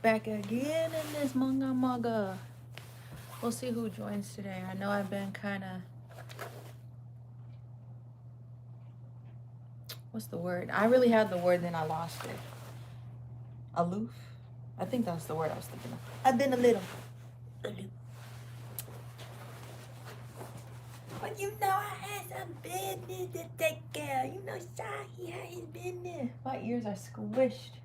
Back again in this manga. We'll see who joins today. I know I've been kind of, what's the word? I really had the word, then I lost it. Aloof? I think that's the word I was thinking of. I've been a little aloof. But you know I had some business to take care of. You know Shahi had his business. My ears are squished.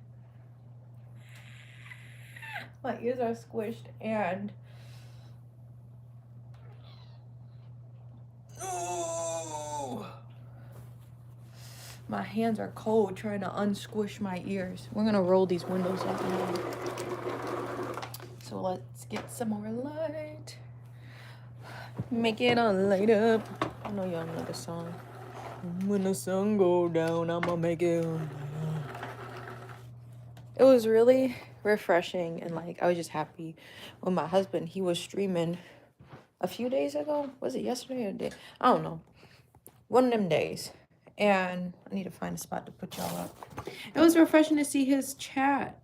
My ears are squished and oh, my hands are cold trying to unsquish my ears. We're gonna roll these windows up now. So let's get some more light. Make it a light up. I know y'all know the song. When the sun go down, I'ma make it. It was really refreshing and like I was just happy with my husband. He was streaming a few days ago. Was it yesterday or day? I don't know. One of them days. And I need to find a spot to put y'all up. It was refreshing to see his chat.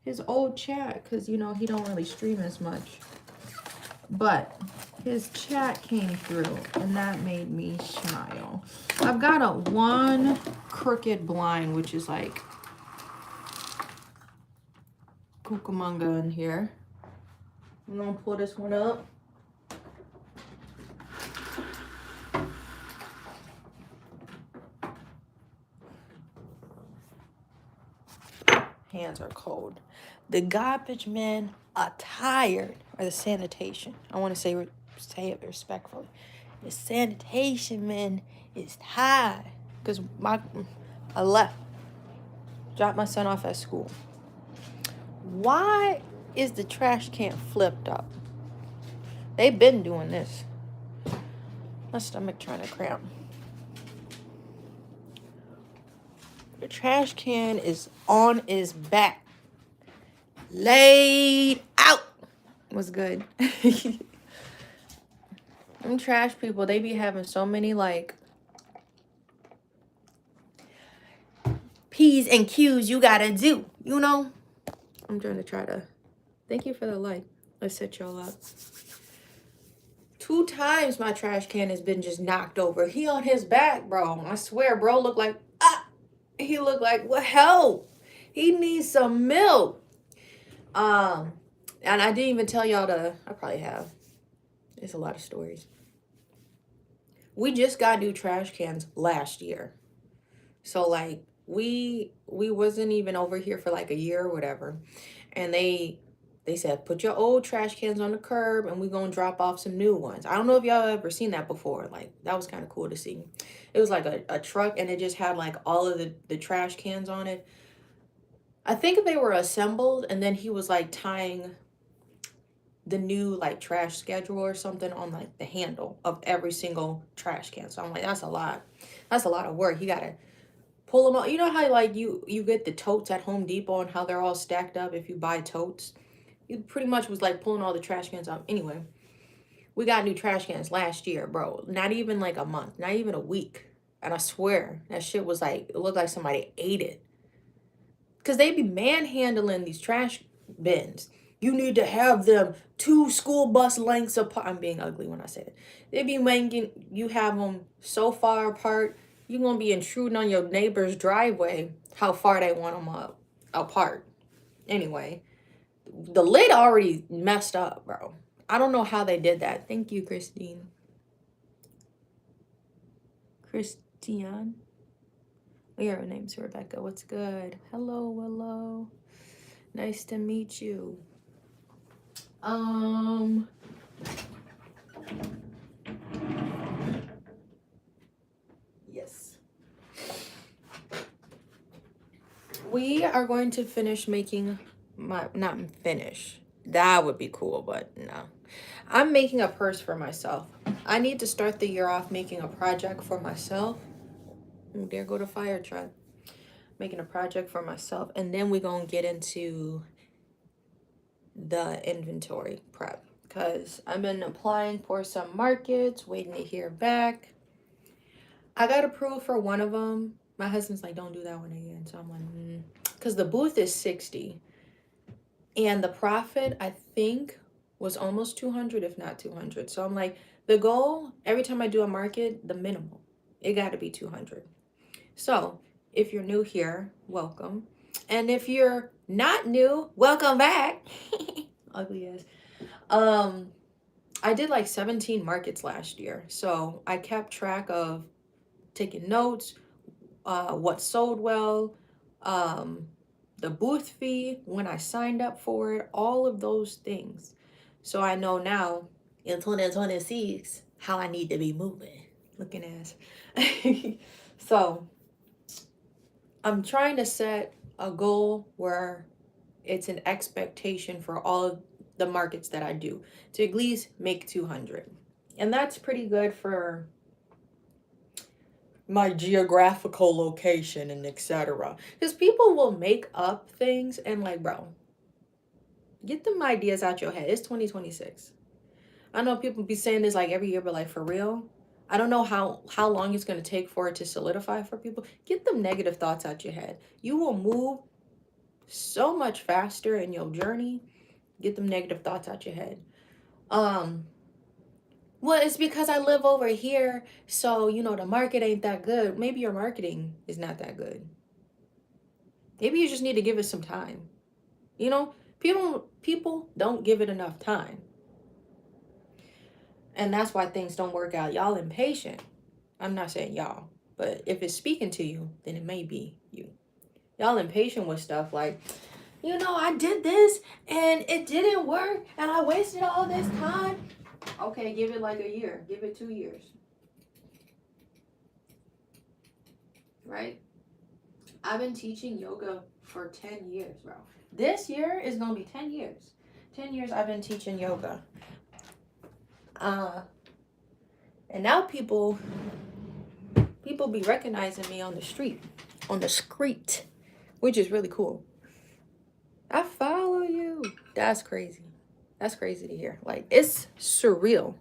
His old chat. Because, you know, he don't really stream as much. But his chat came through. And that made me smile. I've got a one crooked blind. Which is like Cucamonga in here. I'm going to pull this one up. Hands are cold. The garbage men are tired. Or the sanitation. I want to say it respectfully. The sanitation man is tired. Because I left. Dropped my son off at school. Why is the trash can flipped up? They've been doing this. My stomach trying to cramp. The trash can is on its back. Laid out. What's good? Them trash people, they be having so many like P's and Q's you gotta do, you know? I'm trying to thank you for the like. Let's set y'all up. 2 times my trash can has been just knocked over. He on his back, bro. I swear, bro looked like, he looked like, what hell? He needs some milk. And I didn't even tell y'all I probably have. It's a lot of stories. We just got new trash cans last year. So like we wasn't even over here for like a year or whatever. And they said, put your old trash cans on the curb and we're going to drop off some new ones. I don't know if y'all ever seen that before. Like, that was kind of cool to see. It was like a truck and it just had like all of the trash cans on it. I think they were assembled and then he was like tying the new like trash schedule or something on like the handle of every single trash can. So I'm like, that's a lot. That's a lot of work. You got to pull them out. You know how like you get the totes at Home Depot and how they're all stacked up if you buy totes? It pretty much was like pulling all the trash cans out. Anyway, we got new trash cans last year, bro. Not even like a month, not even a week. And I swear, that shit was like, it looked like somebody ate it. Because they be manhandling these trash bins. You need to have them 2 school bus lengths apart. I'm being ugly when I say it. They be making you have them so far apart, you're going to be intruding on your neighbor's driveway how far they want them apart. Anyway, the lid already messed up, bro. I don't know how they did that. Thank you, Christine. Christiane. Oh, yeah, her name's Rebecca. What's good? Hello, hello. Nice to meet you. Yes. We are going to finish making not finish. That would be cool, but no. I'm making a purse for myself. I need to start the year off making a project for myself. Oh, there go the fire truck. Making a project for myself. And then we're going to get into the inventory prep. Because I've been applying for some markets, waiting to hear back. I got approved for one of them. My husband's like, don't do that one again. So I'm like, Because the booth is 60. And the profit, I think, was almost 200, if not 200. So I'm like, the goal, every time I do a market, the minimum, it got to be 200. So if you're new here, welcome. And if you're not new, welcome back. Ugly ass. Um, I did like 17 markets last year. So I kept track of taking notes, what sold well, um, the booth fee, when I signed up for it, all of those things. So I know now in 2026 how I need to be moving. Looking ass. So I'm trying to set a goal where it's an expectation for all of the markets that I do to at least make 200. And that's pretty good for my geographical location and etc. Because people will make up things and like, bro, get them ideas out your head. It's 2026. I know people be saying this like every year, but like for real, I don't know how long it's gonna take for it to solidify for people. Get them negative thoughts out your head. You will move so much faster in your journey. Get them negative thoughts out your head. Um, well, it's because I live over here, so the market ain't that good. Maybe your marketing is not that good. Maybe you just need to give it some time. People don't give it enough time. And that's why things don't work out. Y'all impatient. I'm not saying y'all, but if it's speaking to you, then it may be you. Y'all impatient with stuff like, I did this and it didn't work and I wasted all this time. Okay, give it like a year. Give it 2 years. Right? I've been teaching yoga for 10 years, bro. This year is going to be 10 years. 10 years I've been teaching yoga. And now people be recognizing me on the street, which is really cool. I follow you. That's crazy. That's crazy to hear. Like, it's surreal.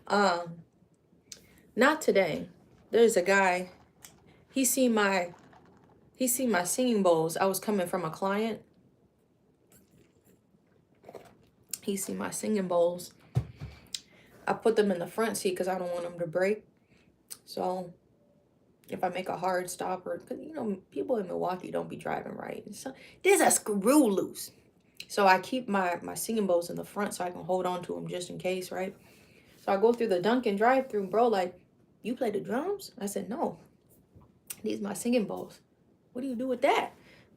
Not today. There's a guy. He seen my singing bowls. I was coming from a client. He seen my singing bowls. I put them in the front seat because I don't want them to break. So if I make a hard stop, or because people in Milwaukee don't be driving right, so there's a screw loose. So I keep my singing bowls in the front so I can hold on to them just in case, right? So I go through the Dunkin' drive-through, bro. Like, you play the drums? I said, no. These my singing bowls. What do you do with that?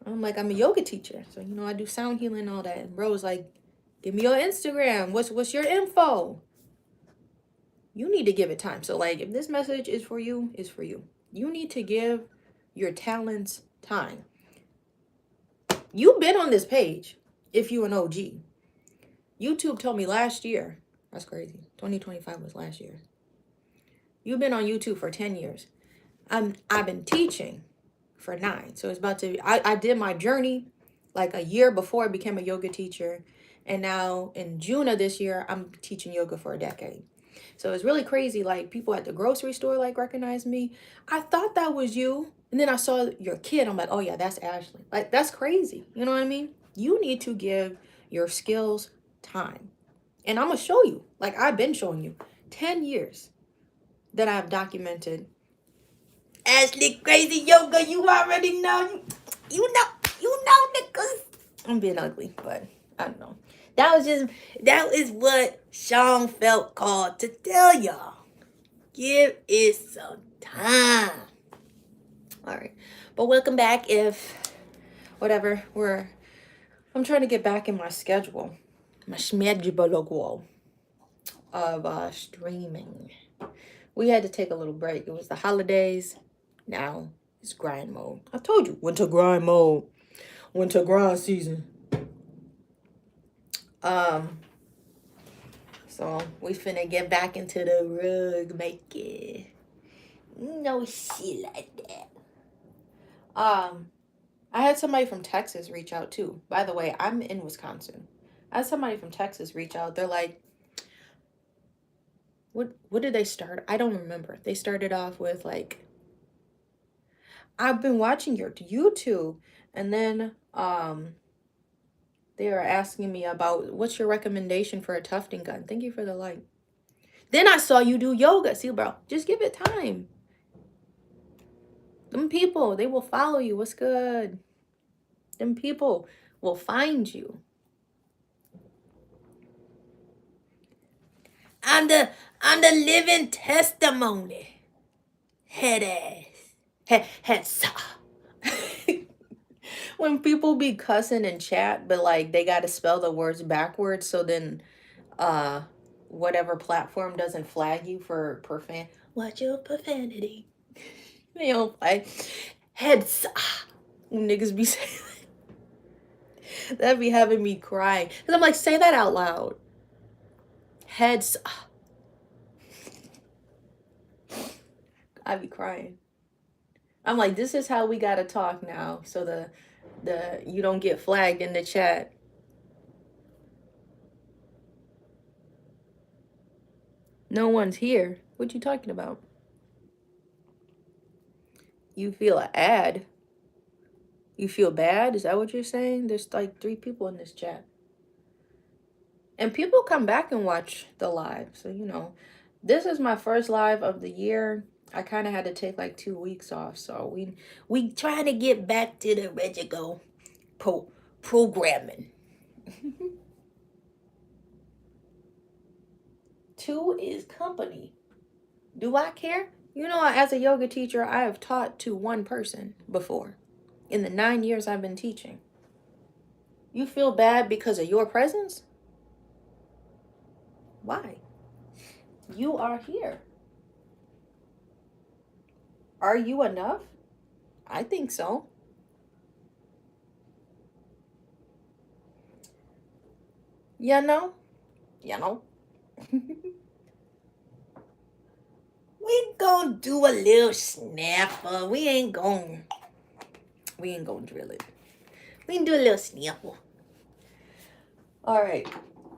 I'm like, I'm a yoga teacher, so I do sound healing and all that. And bro was like, give me your Instagram. What's your info? You need to give it time. So like, if this message is for you, it's for you. You need to give your talents time. You've been on this page if you an OG. YouTube told me last year. That's crazy. 2025 was last year. You've been on YouTube for 10 years. I've been teaching for 9. So it's about to be, I did my journey like a year before I became a yoga teacher. And now in June of this year, I'm teaching yoga for a decade. So it's really crazy. Like, people at the grocery store like recognize me. I thought that was you. And then I saw your kid. I'm like, oh yeah, that's Ashlee. Like, that's crazy. You know what I mean? You need to give your skills time. And I'm going to show you. Like, I've been showing you 10 years that I've documented. Ashlee, CrazyYoga, you already know. You know, niggas. I'm being ugly, but I don't know. That is what Sean felt called to tell y'all. Give it some time. All right. But welcome back. I'm trying to get back in my schedule. My schedule of streaming. We had to take a little break. It was the holidays. Now it's grind mode. I told you, winter grind mode. Winter grind season. So we finna get back into the rug making. No shit like that. I had somebody from Texas reach out too. By the way, I'm in Wisconsin. I had somebody from Texas reach out. They're like, what did they start? I don't remember. They started off with like, I've been watching your YouTube, and then They are asking me about what's your recommendation for a tufting gun. Thank you for the like. Then I saw you do yoga. See, bro, just give it time. Them people, they will follow you. What's good? Them people will find you. I'm the living testimony. Head ass. Head saw. When people be cussing in chat, but like they gotta spell the words backwards, so then whatever platform doesn't flag you for profan. Watch your profanity. They don't like heads. Niggas be saying that. That'd be having me crying. Cause I'm like, say that out loud. Heads. I'd be crying. I'm like, this is how we gotta talk now, so the you don't get flagged in the chat. No one's here. What you talking about? You feel an ad? You feel bad? Is that what you're saying? There's like 3 people in this chat. And people come back and watch the live. So, you know, this is my first live of the year. I kind of had to take like 2 weeks off. So we trying to get back to the regular programming. 2 is company. Do I care? You know, as a yoga teacher, I have taught to 1 person before in the 9 years I've been teaching. You feel bad because of your presence? Why? You are here. Are you enough? I think so. You know? We gonna do a little snapper. We ain't gonna drill it. We can do a little snapper. All right.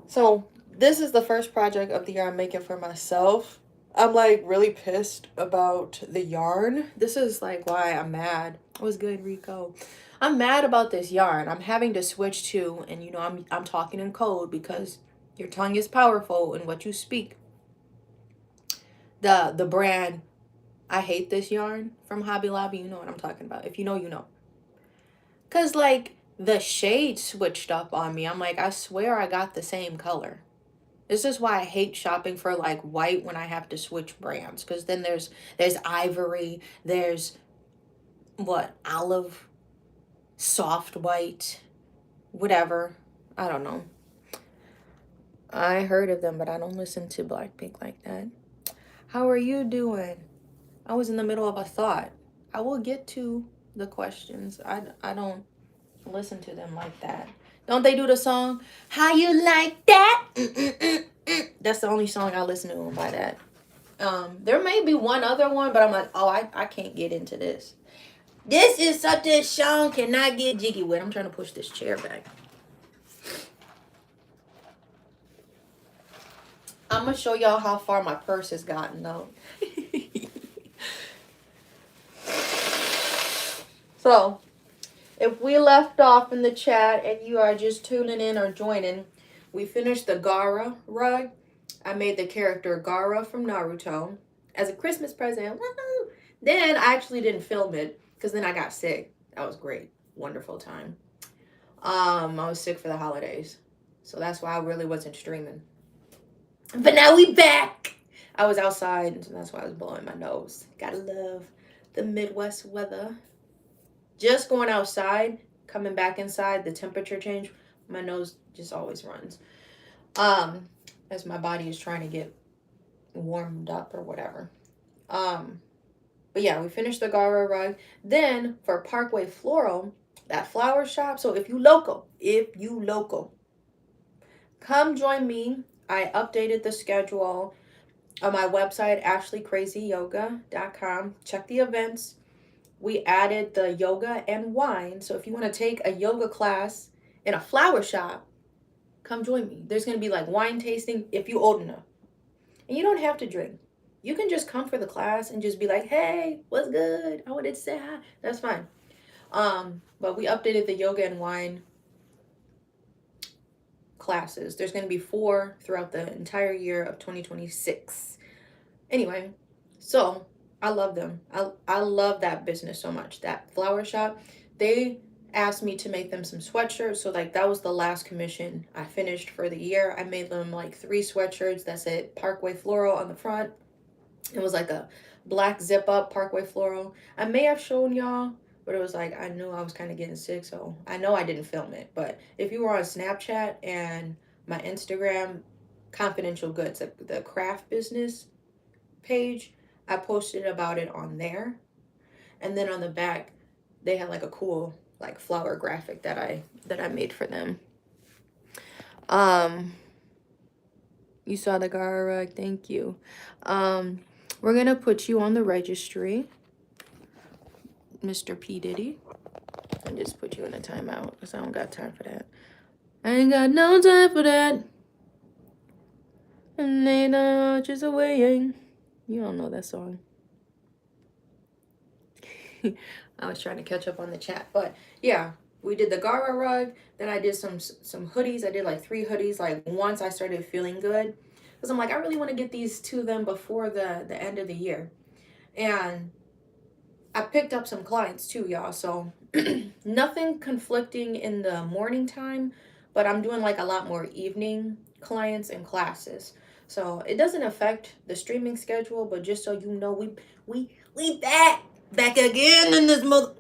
So this is the first project of the year I'm making for myself. I'm like really pissed about the yarn. This is like why I'm mad. It was good, Rico. I'm mad about this yarn. I'm having to switch to, and you know, I'm talking in code because your tongue is powerful in what you speak. The brand, I hate this yarn from Hobby Lobby. You know what I'm talking about. If you know, you know. Cause like the shade switched up on me. I'm like, I swear I got the same color. This is why I hate shopping for like white when I have to switch brands. Because then there's ivory, there's what, olive, soft white, whatever. I don't know. I heard of them, but I don't listen to Blackpink like that. How are you doing? I was in the middle of a thought. I will get to the questions. I don't listen to them like that. Don't they do the song, How You Like That? That's the only song I listen to by that. There may be one other one, but I'm like, oh, I can't get into this. This is something Sean cannot get jiggy with. I'm trying to push this chair back. I'm going to show y'all how far my purse has gotten, though. So, if we left off in the chat and you are just tuning in or joining, we finished the Gaara rug. I made the character Gaara from Naruto as a Christmas present. Woo-hoo! Then I actually didn't film it because then I got sick. That was great. Wonderful time. I was sick for the holidays. So that's why I really wasn't streaming. But now we back. I was outside, so that's why I was blowing my nose. Gotta love the Midwest weather. Just going outside, coming back inside, the temperature change, my nose just always runs. As my body is trying to get warmed up or whatever. But yeah, we finished the Gaara rug. Then for Parkway Floral, that flower shop. So if you local, come join me. I updated the schedule on my website, ashleecrazyyoga.com. Check the events. We added the yoga and wine. So if you want to take a yoga class in a flower shop, come join me. There's going to be like wine tasting if you're old enough. And you don't have to drink. You can just come for the class and just be like, hey, what's good? I wanted to say hi. That's fine. But we updated the yoga and wine classes. There's going to be 4 throughout the entire year of 2026. Anyway, so I love them. I love that business so much. That flower shop, they asked me to make them some sweatshirts. So like that was the last commission I finished for the year. I made them like 3 sweatshirts that said Parkway Floral on the front. It was like a black zip up Parkway Floral. I may have shown y'all, but it was like I knew I was kind of getting sick, so I know I didn't film it. But if you were on Snapchat and my Instagram, Confidential Goods, the craft business page, I posted about it on there. And then on the back, they had like a cool like flower graphic that I made for them. You saw the Gara rug, thank you. We're gonna put you on the registry, Mr. P. Diddy. And just put you in a timeout because I don't got time for that. I ain't got no time for that. And they know just away. You don't know that song. I was trying to catch up on the chat, but yeah, we did the Gara rug. Then I did some hoodies. I did like 3 hoodies. Like once I started feeling good, because I'm like I really want to get these to them before the end of the year, and I picked up some clients too, y'all. So nothing conflicting in the morning time, but I'm doing like a lot more evening clients and classes. So it doesn't affect the streaming schedule, but just so you know, we back again in this mother.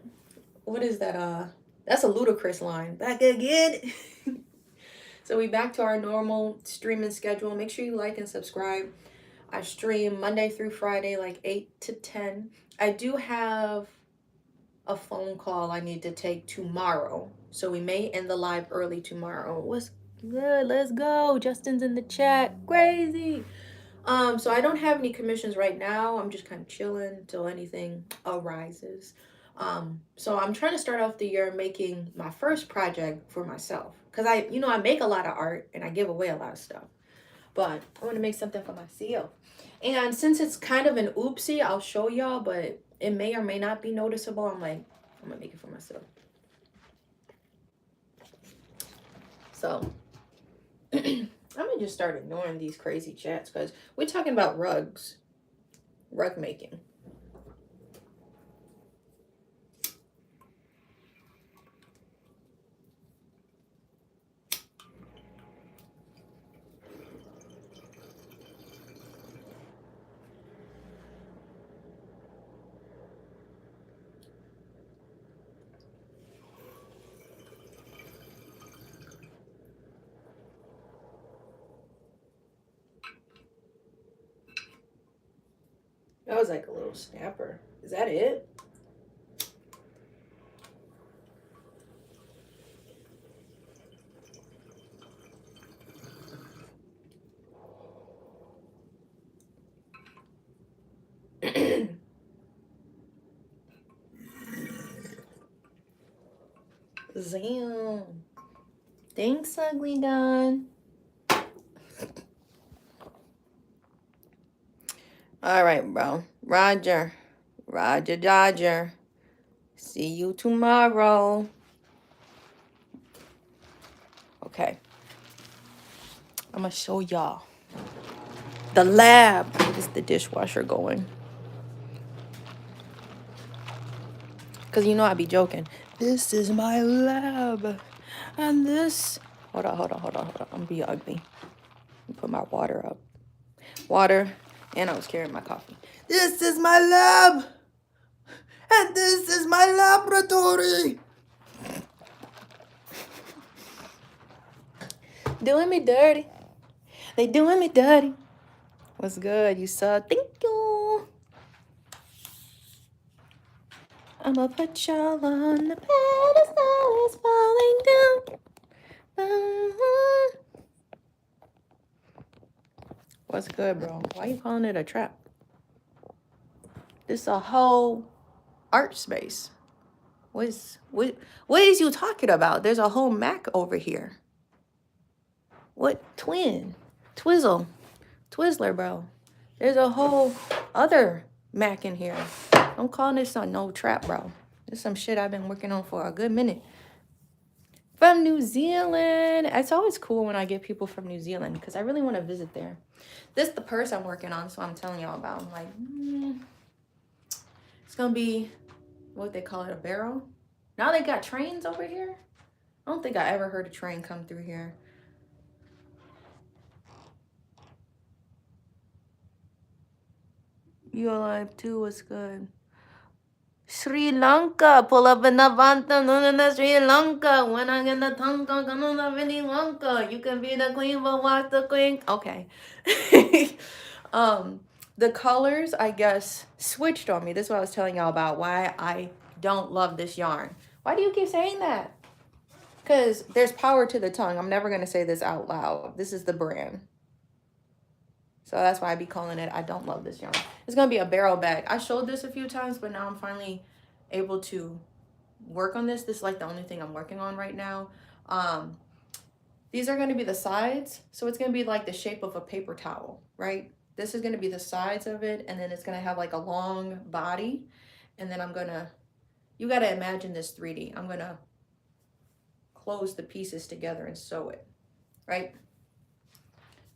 What is that? That's a ludicrous line. Back again. So we back to our normal streaming schedule. Make sure you like and subscribe. I stream Monday through Friday, like 8 to 10. I do have a phone call I need to take tomorrow, so we may end the live early tomorrow. What's good? Let's go. Justin's in the chat. Crazy. So I don't have any commissions right now. I'm just kind of chilling until anything arises. So I'm trying to start off the year making my first project for myself, because I make a lot of art and I give away a lot of stuff, but I want to make something for myself. And since it's kind of an oopsie, I'll show y'all, but it may or may not be noticeable. I'm gonna make it for myself. So I'm gonna just start ignoring these crazy chats because we're talking about rugs, rug making. That was like a little snapper. Is that it? Zam. Thanks, Ugly Gun. All right, bro. Roger. Dodger. See you tomorrow. Okay. I'm going to show y'all. The lab. Is the dishwasher going? Because I be joking. This is my lab. And this... Hold on. I'm be ugly. Put my water up. Water. And I was carrying my coffee. This is my lab. And this is my laboratory. Doing me dirty. They doing me dirty. What's good, you suck? Thank you. I'ma put y'all on the pedestal. It's falling down. What's good, bro? Why you calling it a trap? This a whole art space. What is you talking about? There's a whole Mac over here. What? Twizzler, bro. There's a whole other Mac in here. I'm calling this no trap, bro. This is some shit I've been working on for a good minute. From New Zealand. It's always cool when I get people from New Zealand because I really want to visit there. This is the purse I'm working on, so I'm telling y'all about. I'm like, it's gonna be what they call it, a barrel. Now they got trains over here. I don't think I ever heard a train come through here. You alive too? What's good? Sri Lanka, pull up in the Vanta, no, no, Sri Lanka. When I get the tongue, come on, Vinny Lanka. You can be the queen, but watch the queen. Okay. The colors, I guess, switched on me. This is what I was telling y'all about why I don't love this yarn. Why do you keep saying that? Because there's power to the tongue. I'm never going to say this out loud. This is the brand. So that's why I be calling it, I don't love this yarn. It's going to be a barrel bag. I showed this a few times, but now I'm finally able to work on this. This is like the only thing I'm working on right now. These are going to be the sides. So it's going to be like the shape of a paper towel, right? This is going to be the sides of it. And then it's going to have like a long body. And then I'm going to, you got to imagine this 3D. I'm going to close the pieces together and sew it, right?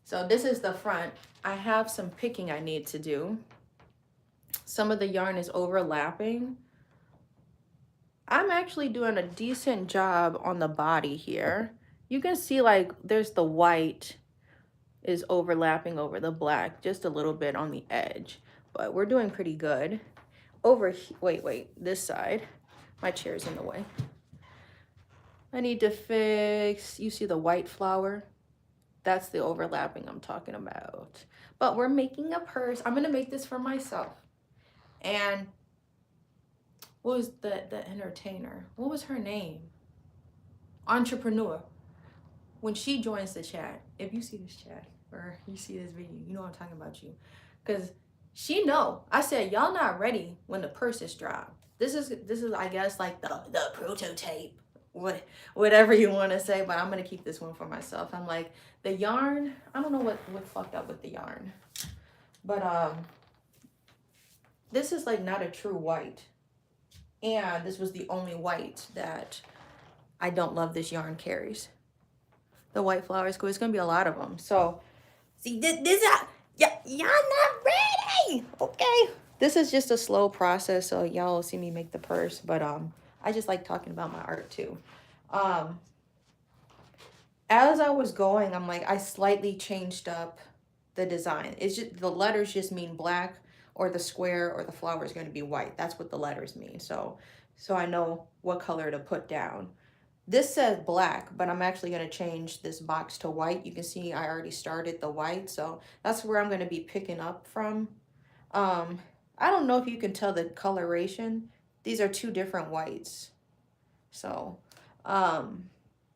So this is the front. I have some picking I need to do. Some of the yarn is overlapping. I'm actually doing a decent job on the body here. You can see like there's the white is overlapping over the black just a little bit on the edge, but we're doing pretty good. Over here, wait, this side. My chair's in the way. I need to fix, you see the white flower? That's the overlapping I'm talking about. But we're making a purse. I'm gonna make this for myself. And what was the entertainer? What was her name? Entrepreneur. When she joins the chat, if you see this chat or you see this video, you know I'm talking about you. Because she know. I said, y'all not ready when the purse is dropped. This is I guess like the prototype. Whatever you want to say, but I'm gonna keep this one for myself. I'm like, the yarn, I don't know what fucked up with the yarn, but this is like not a true white, and this was the only white that I don't love this yarn carries. The white flowers, it's gonna be a lot of them. So see, this y'all not ready. Okay, this is just a slow process, so y'all will see me make the purse, but I just like talking about my art too. As I was going, I'm like, I slightly changed up the design. It's just the letters just mean black, or the square or the flower is going to be white. That's what the letters mean. So I know what color to put down. This says black, but I'm actually going to change this box to white. You can see I already started the white, so that's where I'm going to be picking up from. I don't know if you can tell the coloration. These are two different whites. So, but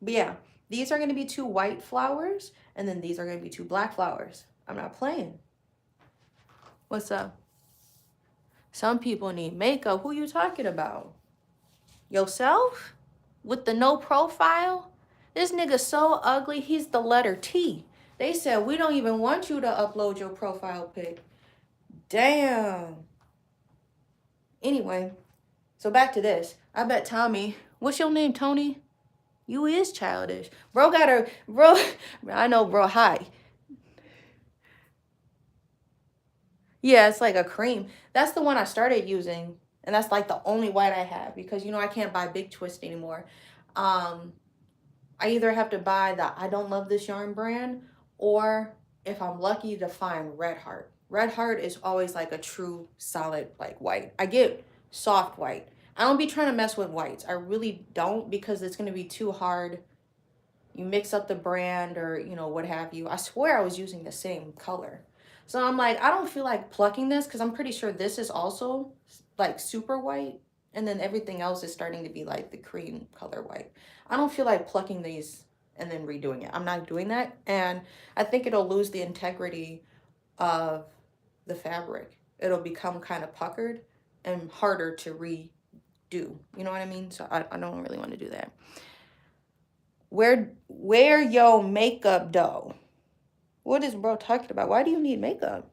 yeah, these are going to be two white flowers, and then these are going to be two black flowers. I'm not playing. What's up? Some people need makeup. Who you talking about? Yourself? With the no profile? This nigga so ugly, he's the letter T. They said, we don't even want you to upload your profile pic. Damn. Anyway, so back to this. I bet Tommy, what's your name, Tony? You is childish. Bro got her, bro, I know, bro, hi. Yeah, it's like a cream. That's the one I started using. And that's like the only white I have because, you know, I can't buy Big Twist anymore. I either have to buy the I Don't Love This Yarn brand, or if I'm lucky to find Red Heart. Red Heart is always like a true solid like white. I get soft white. I don't be trying to mess with whites. I really don't, because it's going to be too hard. You mix up the brand or, you know, what have you. I swear I was using the same color. So I'm like, I don't feel like plucking this because I'm pretty sure this is also like super white. And then everything else is starting to be like the cream color white. I don't feel like plucking these and then redoing it. I'm not doing that. And I think it'll lose the integrity of the fabric. It'll become kind of puckered and harder to redo. You know what I mean? So I don't really want to do that. Wear your makeup though. What is bro talking about? Why do you need makeup?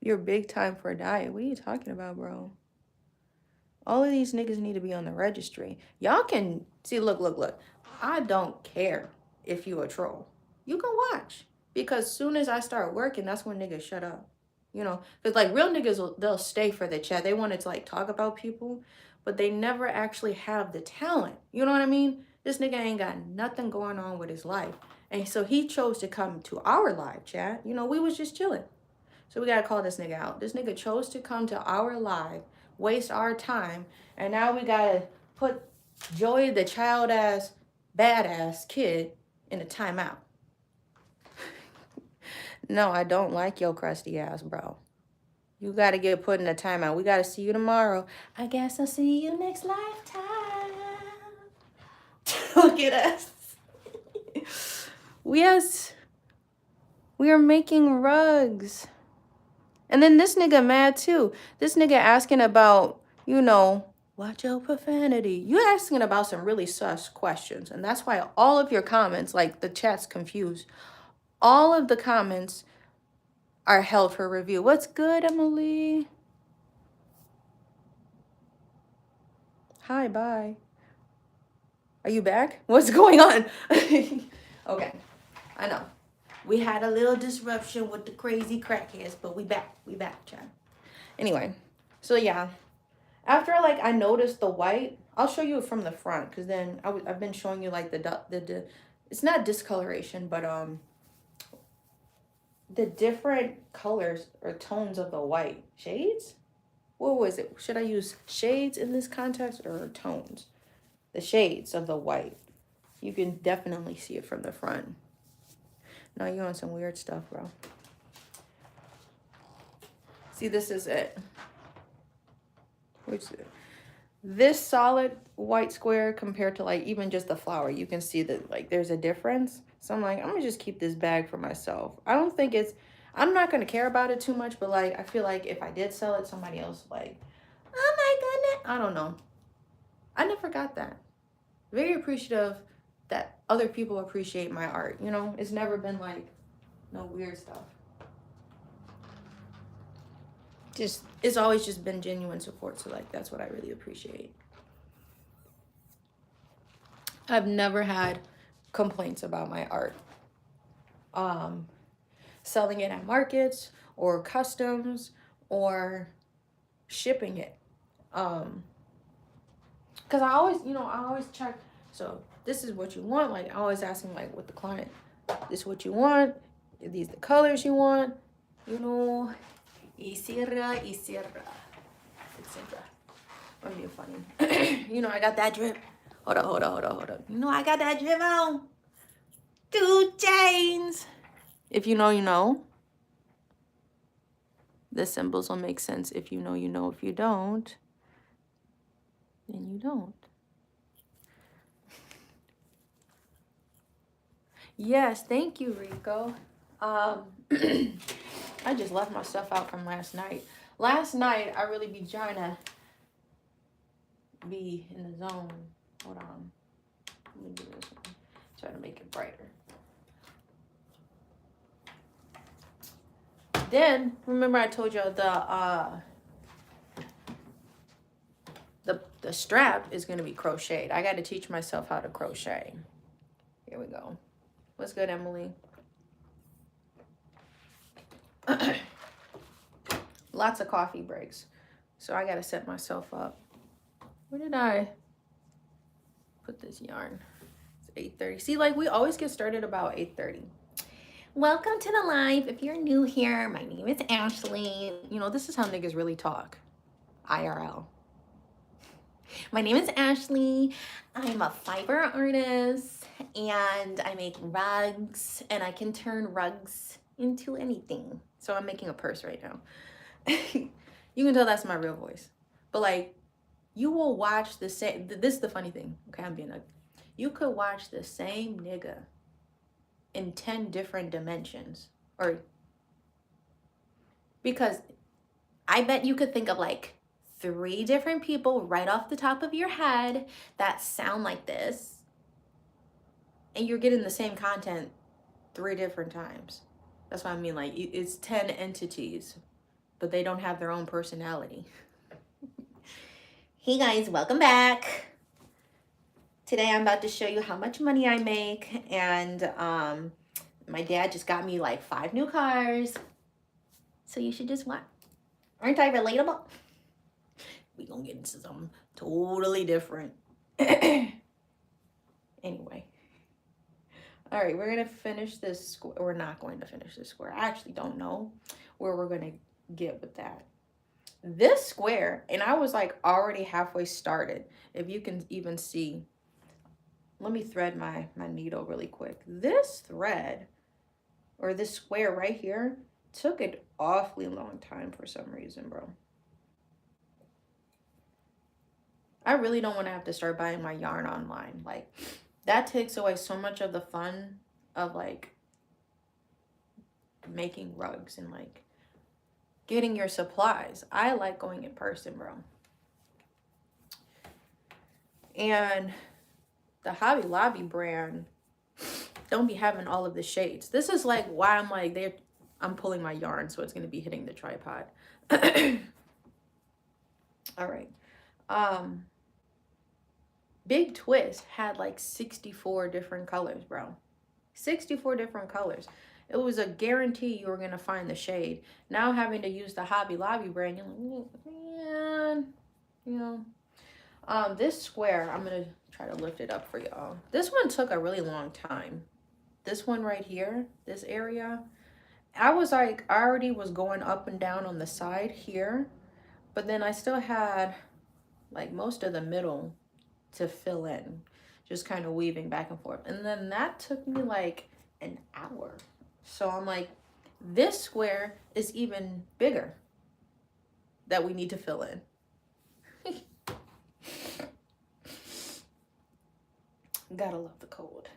You're big time for a diet. What are you talking about, bro? All of these niggas need to be on the registry. Y'all can see, look. I don't care if you a troll. You can watch. Because soon as I start working, that's when niggas shut up. You know, because like real niggas, they'll stay for the chat. They wanted to like talk about people, but they never actually have the talent. You know what I mean? This nigga ain't got nothing going on with his life. And so he chose to come to our live chat. You know, we was just chilling. So we gotta call this nigga out. This nigga chose to come to our live, waste our time, and now we gotta put Joey, the child ass, badass kid, in a timeout. No, I don't like your crusty ass, bro. You gotta get put in a timeout. We gotta see you tomorrow. I guess I'll see you next lifetime. Look at us. We are making rugs. And then this nigga mad too. This nigga asking about, you know, watch your profanity. You asking about some really sus questions. And that's why all of your comments, like the chat's confused. All of the comments are held for review. What's good, Emily? Hi, bye. Are you back? What's going on? Okay, I know. We had a little disruption with the crazy crackheads, but we back, chat. Anyway, so yeah. After like I noticed the white, I'll show you it from the front because then I've been showing you like the it's not discoloration, but the different colors or tones of the white shades. What was it? Should I use shades in this context or tones? The shades of the white. You can definitely see it from the front. No, you're on some weird stuff, bro. See, this is it. Which this solid white square compared to like even just the flower, you can see that like there's a difference. So I'm like, I'm gonna just keep this bag for myself. I don't think I'm not gonna care about it too much, but like I feel like if I did sell it, somebody else like, oh my goodness, I don't know. I never got that. Very appreciative that other people appreciate my art. You know, it's never been like no weird stuff. It's always just been genuine support. So like that's what I really appreciate. I've never had complaints about my art. Selling it at markets or customs or shipping it. Cause I always check. So this is what you want. Like I always asking like with the client, this is what you want. Are these the colors you want? You know, etc. I'm being funny. You know, I got that drip. Hold on. You know, I got that drip on. 2 chains. If you know, you know. The symbols will make sense. If you know, you know. If you don't, then you don't. Yes, thank you, Rico. I just left my stuff out from last night. Last night, I really be trying to be in the zone. Hold on. Let me do this one. Try to make it brighter. Then, remember I told you the strap is going to be crocheted. I got to teach myself how to crochet. Here we go. What's good, Emily? Lots of coffee breaks. So I got to set myself up. Where did I put this yarn? It's 8:30. See, like we always get started about 8:30. Welcome to the live. If you're new here, my name is Ashlee. You know, this is how niggas really talk. IRL. My name is Ashlee. I'm a fiber artist and I make rugs and I can turn rugs into anything. So I'm making a purse right now. You can tell that's my real voice. But like, you will watch the same, this is the funny thing. Okay, I'm being ugly. You could watch the same nigga in 10 different dimensions. Or, because I bet you could think of like 3 different people right off the top of your head that sound like this. And you're getting the same content 3 different times. That's what I mean. Like, it's 10 entities, but they don't have their own personality. Hey guys, welcome back. Today I'm about to show you how much money I make, and my dad just got me like 5 new cars. So you should just watch. Aren't I relatable? We gonna get into something totally different. Anyway. All right, we're gonna finish this square. We're not going to finish this square. I actually don't know where we're gonna get with that. This square, and I was like already halfway started. If you can even see, let me thread my needle really quick. This thread, or this square right here, took an awfully long time for some reason, bro. I really don't want to have to start buying my yarn online. Like, that takes away so much of the fun of like making rugs and like getting your supplies. I like going in person, bro. And the Hobby Lobby brand don't be having all of the shades. This is like why I'm like I'm pulling my yarn, so it's gonna be hitting the tripod. All right. Big Twist had like 64 different colors, bro. 64 different colors. It was a guarantee you were gonna find the shade. Now having to use the Hobby Lobby brand, you're like, man, you know. This square, I'm gonna try to lift it up for y'all. This one took a really long time. This one right here, this area, I was like, I already was going up and down on the side here, but then I still had like most of the middle to fill in, just kind of weaving back and forth. And then that took me like an hour. So I'm like, this square is even bigger that we need to fill in. Gotta love the cold.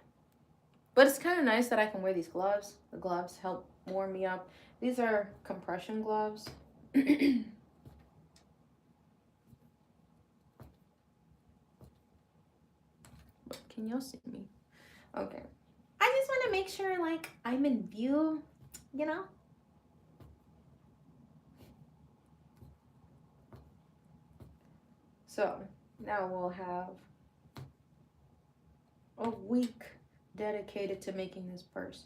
But it's kind of nice that I can wear these gloves. The gloves help warm me up. These are compression gloves. Can y'all see me? Okay. I just want to make sure like I'm in view, you know? So now we'll have a week dedicated to making this purse.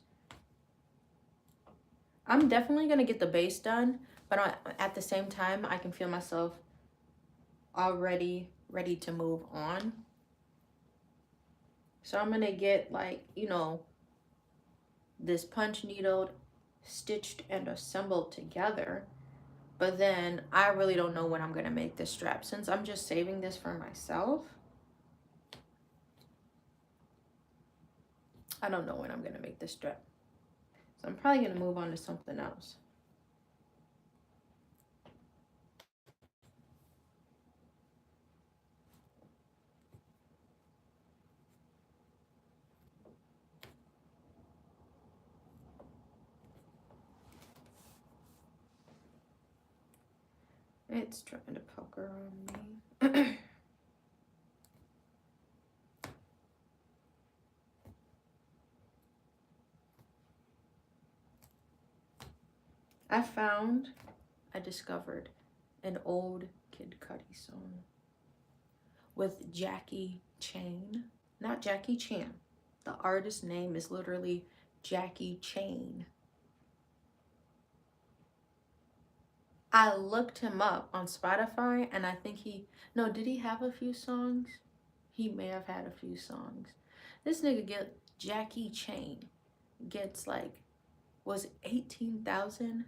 I'm definitely going to get the base done, but at the same time, I can feel myself already ready to move on. So I'm going to get like, you know, this punch needled, stitched and assembled together. But then I really don't know when I'm going to make this strap. Since I'm just saving this for myself, I don't know when I'm going to make this strap. So I'm probably going to move on to something else. It's trying to poker on me. I discovered an old Kid Cudi song with Jackie Chain, not Jackie Chan. The artist's name is literally Jackie Chain. I looked him up on Spotify, and I think did he have a few songs? He may have had a few songs. This nigga Jackie Chain gets like, was 18,000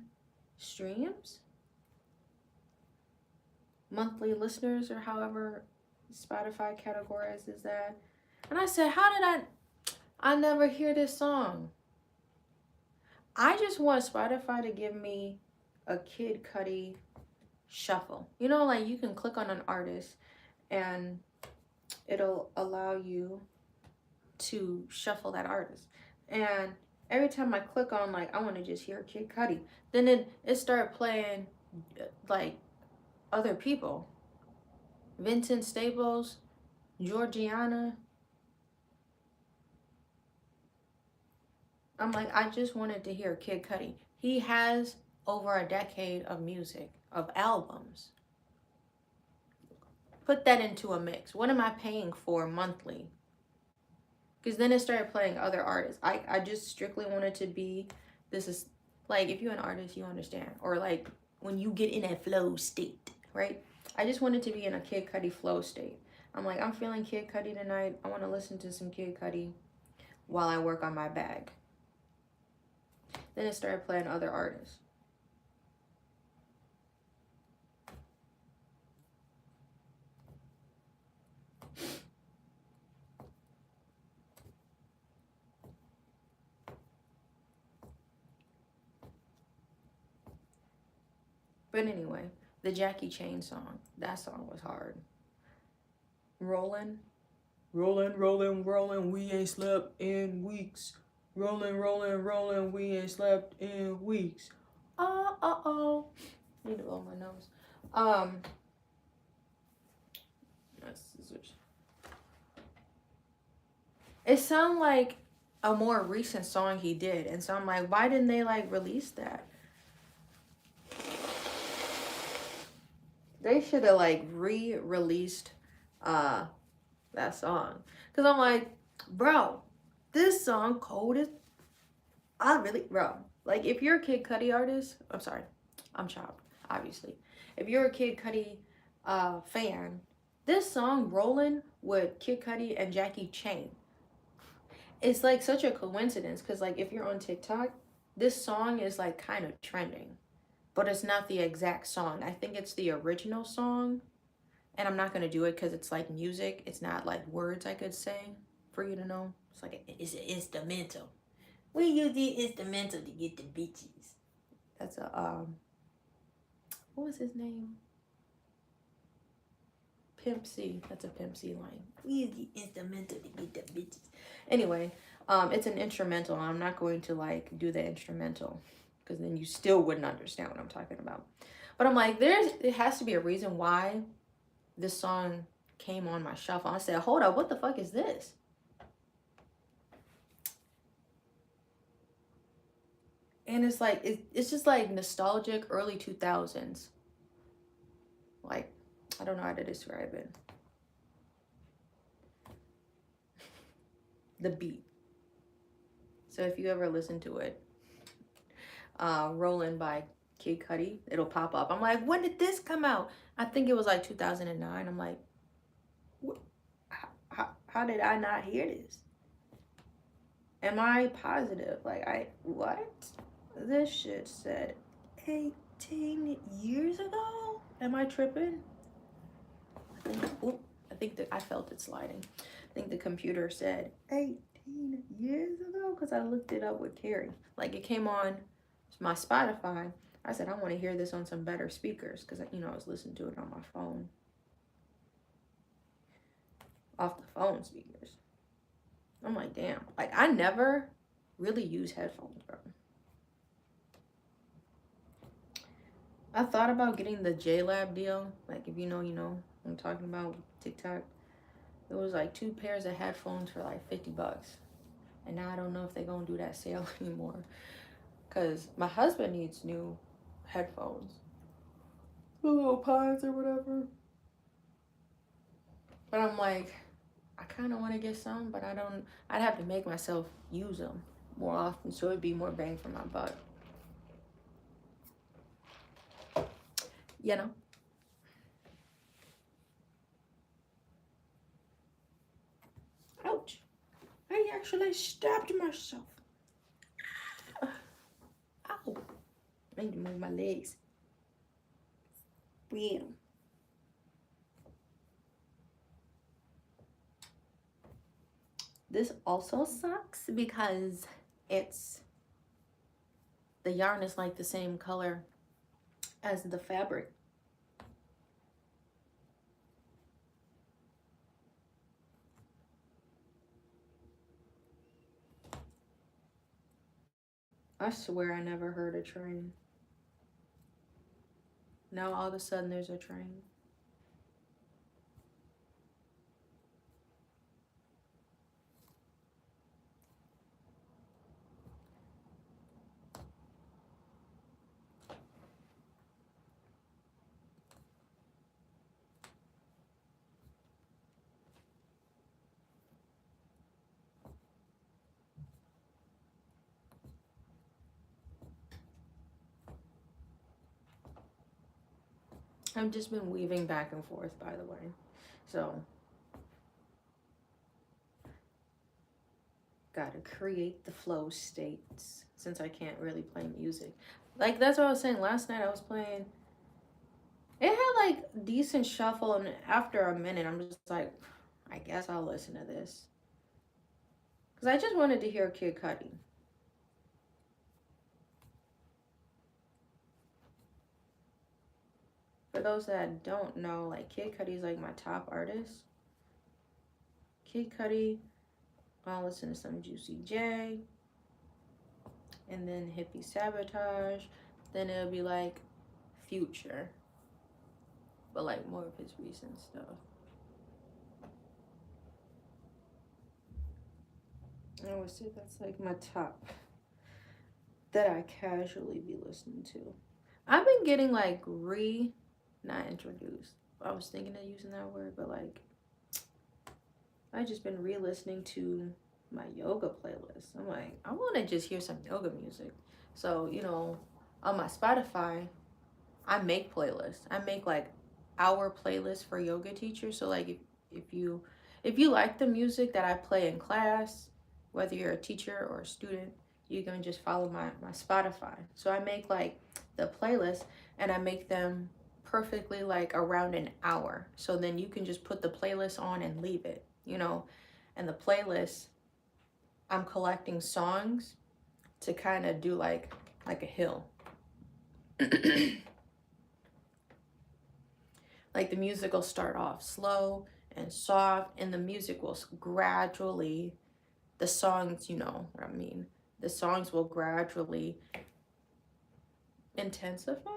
streams? Monthly listeners, or however Spotify categorizes that. And I said, how did I never hear this song? I just want Spotify to give me a Kid Cudi shuffle. You know, like you can click on an artist and it'll allow you to shuffle that artist. And every time I click on like, I want to just hear Kid Cudi, then it started playing like other people. Vincent Staples, Georgiana. I'm like, I just wanted to hear Kid Cudi. He has over a decade of music, of albums. put that into a mix. What am I paying for monthly? Because then it started playing other artists. I just strictly wanted to be, this is like, if you're an artist, you understand. Or like when you get in a flow state, right? I just wanted to be in a Kid Cudi flow state. I'm like, I'm feeling Kid Cudi tonight. I want to listen to some Kid Cudi while I work on my bag. Then it started playing other artists. But anyway, the Jackie Chain song, that song was hard. Rolling, rolling, rolling, rolling, we ain't slept in weeks. Rolling, rolling, rolling, we ain't slept in weeks. Oh. Need to blow my nose. Scissors. It sounded like a more recent song he did, and so I'm like, why didn't they like release that? They should have like re-released that song. Cause I'm like, bro, this song cold as bro. Like if you're a Kid Cudi artist, I'm sorry, I'm chopped, obviously. If you're a Kid Cudi fan, this song Rollin' with Kid Cudi and Jackie Chain. It's like such a coincidence because like if you're on TikTok, this song is like kind of trending. But it's not the exact song. I think it's the original song. And I'm not going to do it because it's like music. It's not like words I could say for you to know. It's like, it's an instrumental. We use the instrumental to get the bitches. That's a, what was his name? Pimp C. That's a Pimp C line. We use the instrumental to get the bitches. Anyway, it's an instrumental. I'm not going to like do the instrumental because then you still wouldn't understand what I'm talking about. But I'm like, it has to be a reason why this song came on my shuffle. I said, hold up, what the fuck is this? And it's like, it's just like nostalgic early 2000s. Like, I don't know how to describe it. The beat. So if you ever listen to it, Rollin' by Kid Cudi, it'll pop up. I'm like, when did this come out? I think it was like 2009. I'm like, how did I not hear this? Am I positive? Like, what? This shit said 18 years ago? Am I tripping? I think that I felt it sliding. I think the computer said 18 years ago because I looked it up with Carrie. Like it came on my Spotify. I said, I want to hear this on some better speakers because, you know, I was listening to it on my phone. Off the phone speakers. I'm like, damn. Like, I never really use headphones, bro. I thought about getting the JLab deal. Like, if you know, you know. I'm talking about TikTok. It was like 2 pairs of headphones for like $50. And now I don't know if they're going to do that sale anymore. Because my husband needs new headphones. The little pods or whatever. But I'm like, I kind of want to get some, but I'd have to make myself use them more often so it'd be more bang for my buck. You know? Ouch. I actually stabbed myself. Ow. I need to move my legs. Bam. This also sucks because the yarn is like the same color as the fabric. I swear I never heard a train. Now all of a sudden there's a train. I've just been weaving back and forth, by the way. So, gotta create the flow states since I can't really play music. Like, that's what I was saying. Last night I was playing. It had like decent shuffle, and after a minute, I'm just like, I guess I'll listen to this. Because I just wanted to hear Kid Cudi. For those that don't know, like, Kid Cudi's like my top artist. Kid Cudi, I'll listen to some Juicy J, and then Hippie Sabotage. Then it'll be like Future, but like more of his recent stuff. I would say that's like my top that I casually be listening to. I've been getting like not introduced. I was thinking of using that word, but like I just been re-listening to my yoga playlist. I'm like, I want to just hear some yoga music. So, you know, on my Spotify, I make playlists. I make like our playlist for yoga teachers. So like if you like the music that I play in class, whether you're a teacher or a student, you can just follow my Spotify. So I make like the playlist, and I make them perfectly like around an hour. So then you can just put the playlist on and leave it, you know. And the playlist, I'm collecting songs to kind of do like a hill. Like the music will start off slow and soft, and the music will gradually, the songs, you know what I mean, the songs will gradually intensify,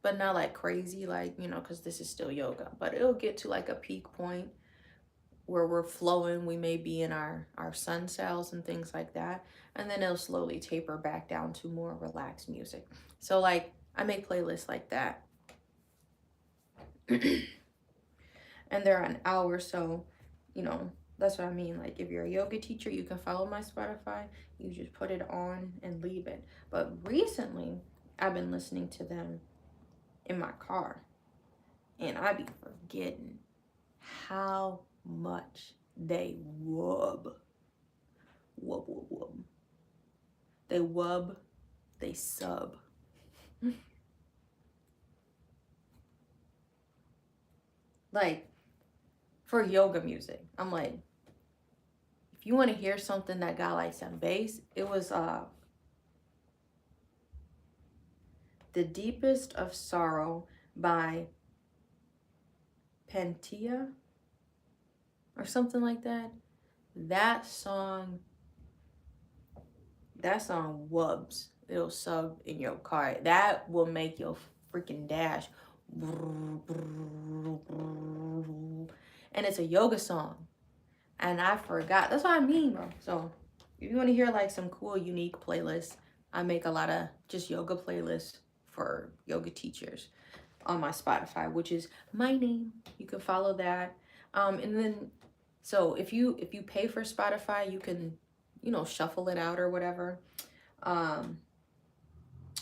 but not like crazy, like, you know, because this is still yoga, but it'll get to like a peak point where we're flowing. We may be in our sun cells and things like that, and then it'll slowly taper back down to more relaxed music. So like I make playlists like that. And they're an hour, so you know, that's what I mean. Like if you're a yoga teacher, you can follow my Spotify. You just put it on and leave it. But recently I've been listening to them in my car, and I be forgetting how much they wub. Wub, wub, wub. They wub, they sub. Like for yoga music, I'm like, if you want to hear something that got like some bass, it was The Deepest of Sorrow by Pentia or something like that. That song wubs. It'll sub in your car. That will make your freaking dash. And it's a yoga song. And I forgot. That's what I mean, bro. So if you want to hear like some cool, unique playlists, I make a lot of just yoga playlists for yoga teachers on my Spotify, which is my name. You can follow that. And then so if you pay for Spotify, you can, you know, shuffle it out or whatever.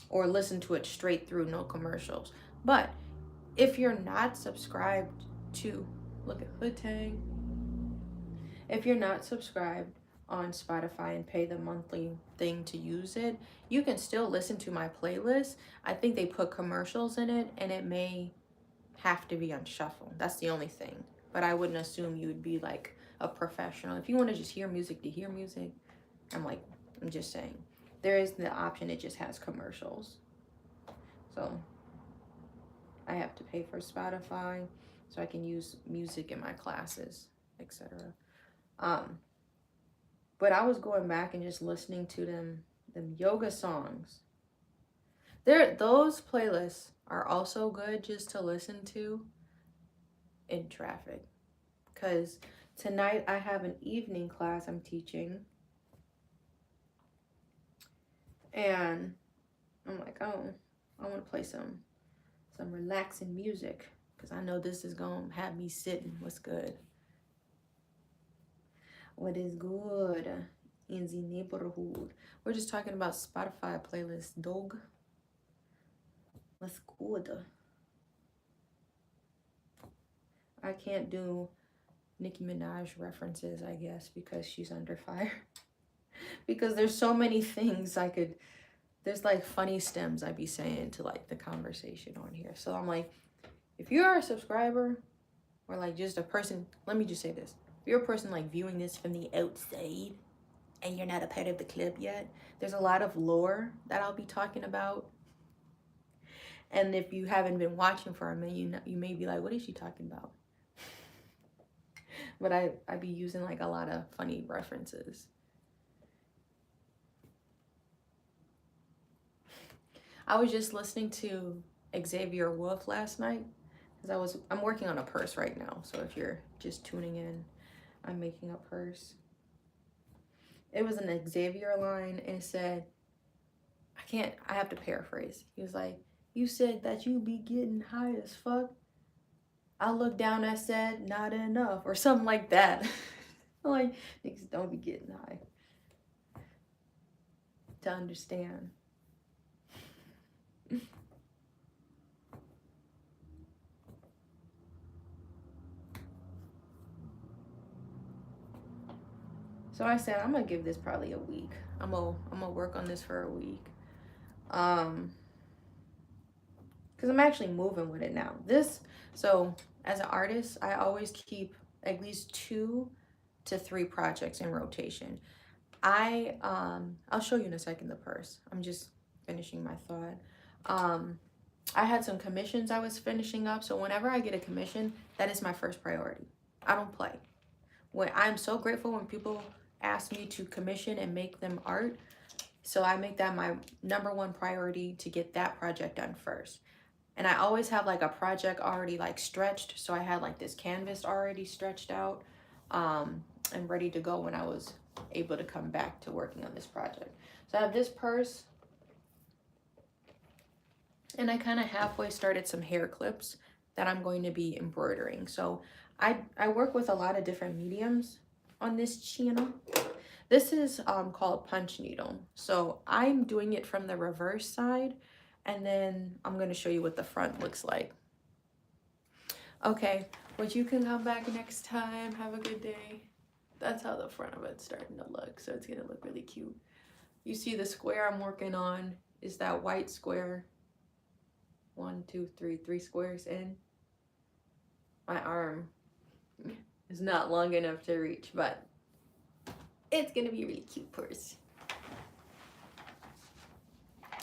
Or listen to it straight through, no commercials. But if you're not subscribed to, look at Hood Tang. If you're not subscribed on Spotify and pay the monthly thing to use it, you can still listen to my playlist. I think they put commercials in it, and it may have to be on shuffle. That's the only thing. But I wouldn't assume you would be like a professional. If you want to just hear music to hear music, I'm just saying. There is the option, it just has commercials. So I have to pay for Spotify so I can use music in my classes, etc. But I was going back and just listening to them yoga songs. Those playlists are also good just to listen to in traffic. Because tonight I have an evening class I'm teaching. And I'm like, oh, I want to play some relaxing music. Because I know this is going to have me sitting. What's good? What is good in the neighborhood? We're just talking about Spotify playlist, dog. What's good? I can't do Nicki Minaj references, I guess, because she's under fire. Because there's so many things I could, there's like funny stems I'd be saying to like the conversation on here. So I'm like, if you're a subscriber or like just a person, let me just say this. If you're a person like viewing this from the outside and you're not a part of the club yet, there's a lot of lore that I'll be talking about. And if you haven't been watching for a minute, you may be like, what is she talking about? But I be using like a lot of funny references. I was just listening to Xavier Wolf last night because I'm working on a purse right now. So if you're just tuning in, I'm making a purse. It was an Xavier line and it said, I have to paraphrase. He was like, you said that you be getting high as fuck. I looked down, I said, not enough, or something like that. I'm like, niggas don't be getting high to understand. So I said, I'm gonna give this probably a week. I'm gonna work on this for a week. Because I'm actually moving with it now. So as an artist, I always keep at least 2 to 3 projects in rotation. I'll show you in a second the purse. I'm just finishing my thought. I had some commissions I was finishing up. So whenever I get a commission, that is my first priority. I don't play. I'm so grateful when people ask me to commission and make them art. So I make that my #1 priority to get that project done first. And I always have like a project already like stretched. So I had like this canvas already stretched out and ready to go when I was able to come back to working on this project. So I have this purse. And I kind of halfway started some hair clips that I'm going to be embroidering. So I work with a lot of different mediums on this channel. This is called punch needle. So I'm doing it from the reverse side, and then I'm going to show you what the front looks like. Okay, but you can come back next time. Have a good day. That's how the front of it's starting to look. So it's going to look really cute. You see the square I'm working on is that white square. 1, 2, 3 squares in. My arm is not long enough to reach, but it's gonna be a really cute purse.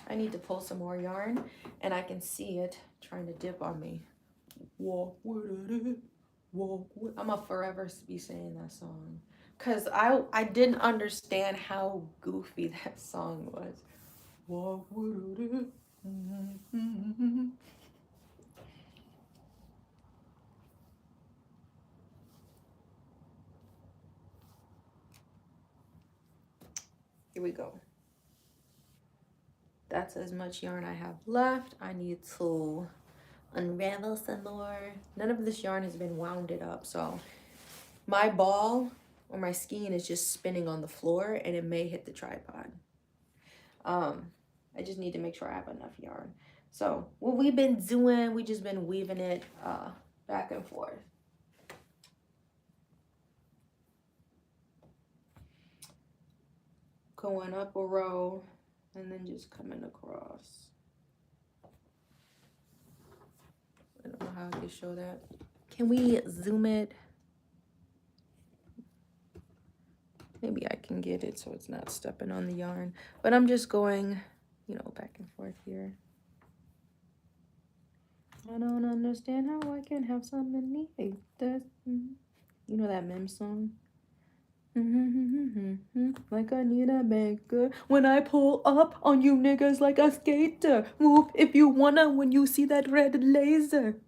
I need to pull some more yarn, and I can see it trying to dip on me. Walk with it, walk with. I'm gonna forever be saying that song, cause I didn't understand how goofy that song was. Walk with it. Here we go. That's as much yarn I have left. I need to unravel some more. None of this yarn has been wounded up, so my ball or my skein is just spinning on the floor and it may hit the tripod. I just need to make sure I have enough yarn. So what we've been doing, we just been weaving it back and forth. Going up a row and then just coming across. I don't know how I can show that. Can we zoom it? Maybe I can get it so it's not stepping on the yarn. But I'm just going, you know, back and forth here. I don't understand how I can have so many haters. You know that meme song? Like I need a maker when I pull up on you niggas like a skater. Move if you wanna when you see that red laser.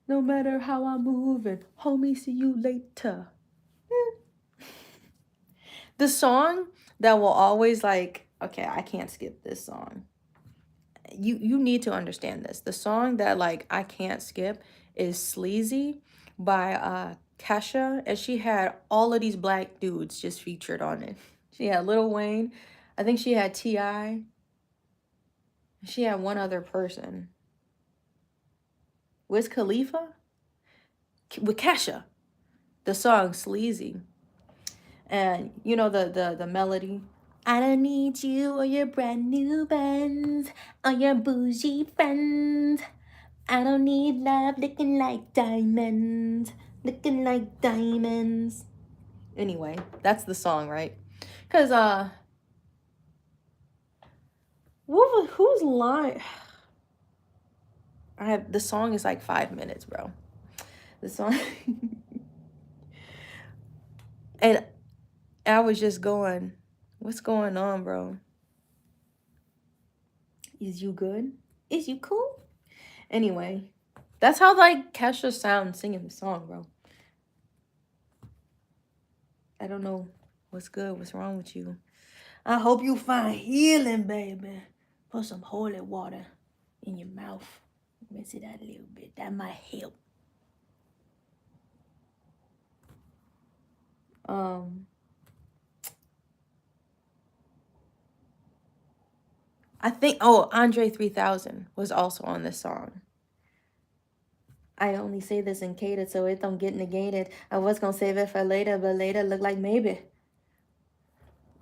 No matter how I'm moving, homie, see you later. The song that will always like, okay, I can't skip this song. You need to understand this. The song that like I can't skip is Sleazy by Kesha, and she had all of these black dudes just featured on it. She had Lil Wayne, I think she had T.I., she had one other person. Wiz Khalifa? with Kesha, the song Sleazy. And you know the melody. I don't need you or your brand new Benz or your bougie friends. I don't need love looking like diamonds, looking like diamonds. Anyway, that's the song, right? Cause whose line? The song is like 5 minutes, bro. The song, and I was just going, what's going on, bro? Is you good? Is you cool? Anyway, that's how like Kesha sounds singing the song, bro. I don't know what's good, what's wrong with you. I hope you find healing, baby. Put some holy water in your mouth. Rinse it out a little bit. That might help. I think, Andre 3000 was also on this song. I only say this in catered so it don't get negated. I was gonna save it for later, but later look like maybe.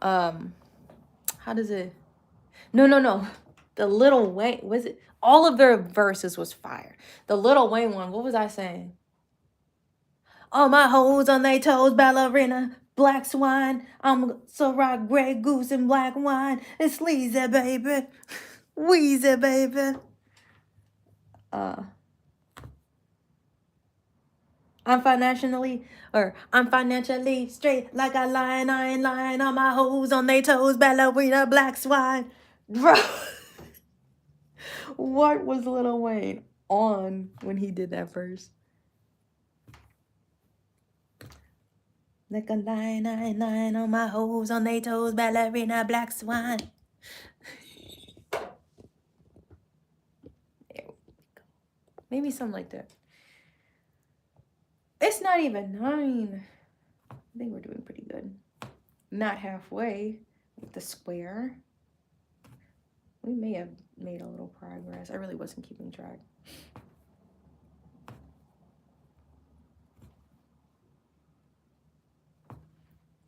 How does it? No. The Lil Wayne, was it? All of their verses was fire. The Lil Wayne one, what was I saying? All my hoes on their toes, ballerina, black swine. I'm Ciroc, Grey Goose, and black wine. It's sleazy, baby. Wheezy, baby. I'm financially straight like a lion. I ain't lying. All my hoes on their toes, ballerina, black swine. Bro, what was Lil Wayne on when he did that verse? Like a lion, I ain't lying. On my hoes on their toes, ballerina, black swine. Maybe something like that. It's not even 9. I think we're doing pretty good. Not halfway with the square. We may have made a little progress. I really wasn't keeping track.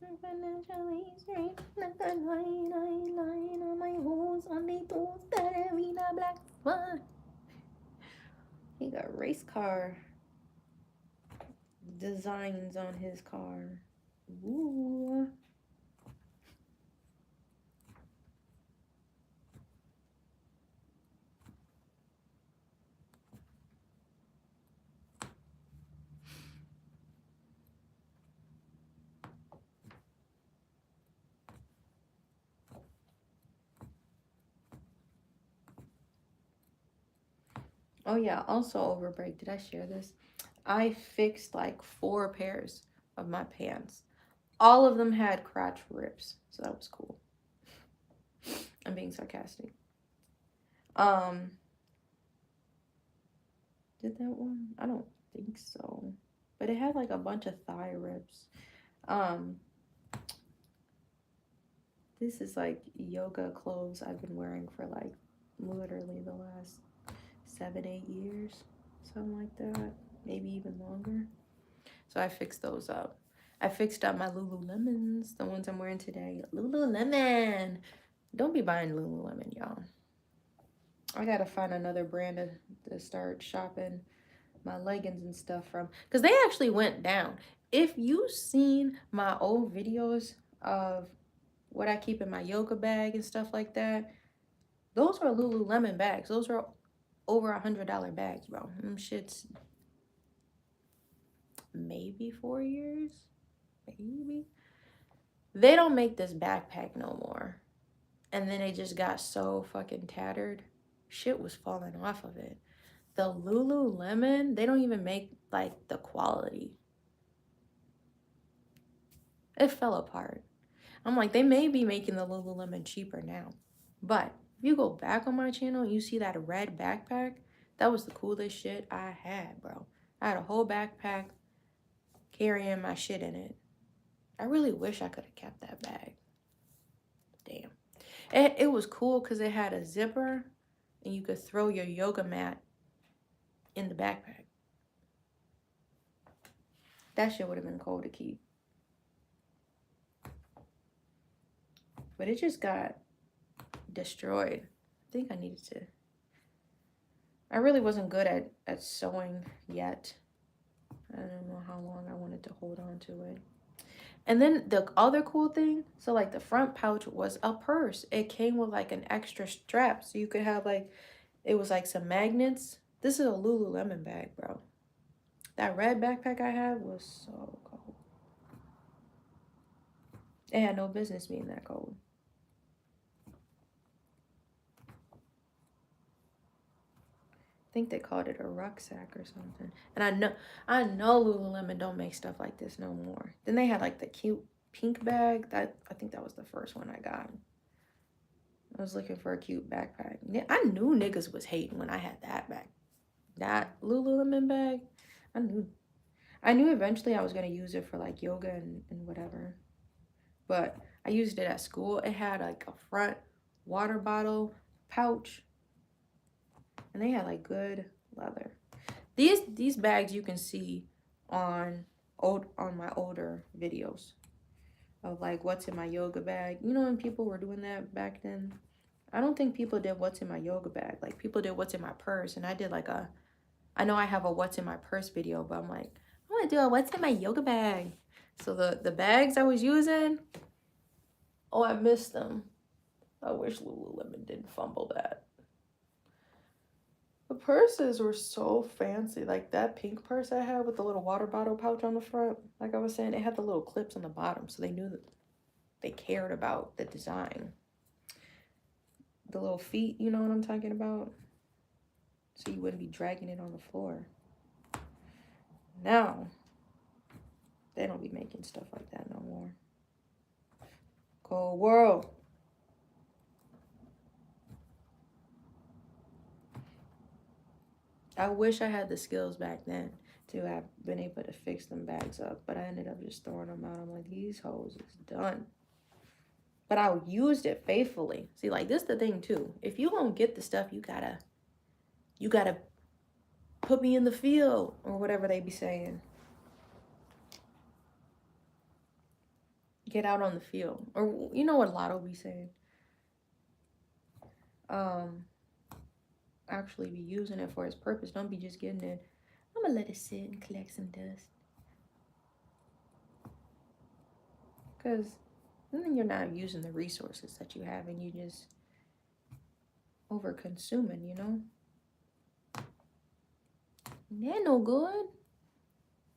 I'm financially straight, like a lion, I ain't lying. On my hoes on their toes, ballerina, black swine. He got race car designs on his car. Ooh. Oh yeah, also over break, did I share this? I fixed like 4 pairs of my pants. All of them had crotch rips, so that was cool. I'm being sarcastic. Did that one? I don't think so. But it had like a bunch of thigh rips. This is like yoga clothes I've been wearing for like literally the last 7-8 years, something like that, maybe even longer. So I fixed those up. I fixed up my Lululemons, the ones I'm wearing today. Lululemon. Don't be buying Lululemon, y'all. I gotta find another brand to start shopping my leggings and stuff from, because they actually went down. If you've seen my old videos of what I keep in my yoga bag and stuff like that, those were Lululemon bags. Those were over $100 bags, bro. Them shits maybe 4 years, maybe. They don't make this backpack no more. And then it just got so fucking tattered. Shit was falling off of it. The Lululemon, they don't even make like the quality. It fell apart. I'm like, they may be making the Lululemon cheaper now. But if you go back on my channel and you see that red backpack, that was the coolest shit I had, bro. I had a whole backpack carrying my shit in it. I really wish I could have kept that bag. Damn. It was cool because it had a zipper and you could throw your yoga mat in the backpack. That shit would have been cool to keep. But it just got destroyed. I think I needed to. I really wasn't good at sewing yet. I don't know how long I wanted to hold on to it. And then the other cool thing, so like the front pouch was a purse. It came with like an extra strap, so you could have like, it was like some magnets. This is a Lululemon bag, bro. That red backpack I had was so cold. It had no business being that cold. I think they called it a rucksack or something. And I know Lululemon don't make stuff like this no more. Then they had like the cute pink bag. I think that was the first one I got. I was looking for a cute backpack. I knew niggas was hating when I had that bag. That Lululemon bag. I knew eventually I was gonna use it for like yoga and whatever. But I used it at school. It had like a front water bottle pouch. And they had like good leather. These bags you can see on my older videos of like what's in my yoga bag. You know when people were doing that back then? I don't think people did what's in my yoga bag. Like people did what's in my purse, and I did like I know I have a what's in my purse video, but I'm like, I want to do a what's in my yoga bag. So the bags I was using, oh, I missed them. I wish Lululemon didn't fumble that. The purses were so fancy. Like that pink purse I had with the little water bottle pouch on the front. Like I was saying, it had the little clips on the bottom, so they knew that they cared about the design. The little feet, you know what I'm talking about? So you wouldn't be dragging it on the floor. Now, they don't be making stuff like that no more. Cold world. I wish I had the skills back then to have been able to fix them bags up, but I ended up just throwing them out. I'm like, these hoes is done. But I used it faithfully. See, like this is the thing too. If you don't get the stuff, you gotta put me in the field or whatever they be saying. Get out on the field. Or you know what Lotto be saying? Actually be using it for its purpose. Don't be just getting it. I'm gonna let it sit and collect some dust. Because then you're not using the resources that you have and you just over consuming, you know? That no good.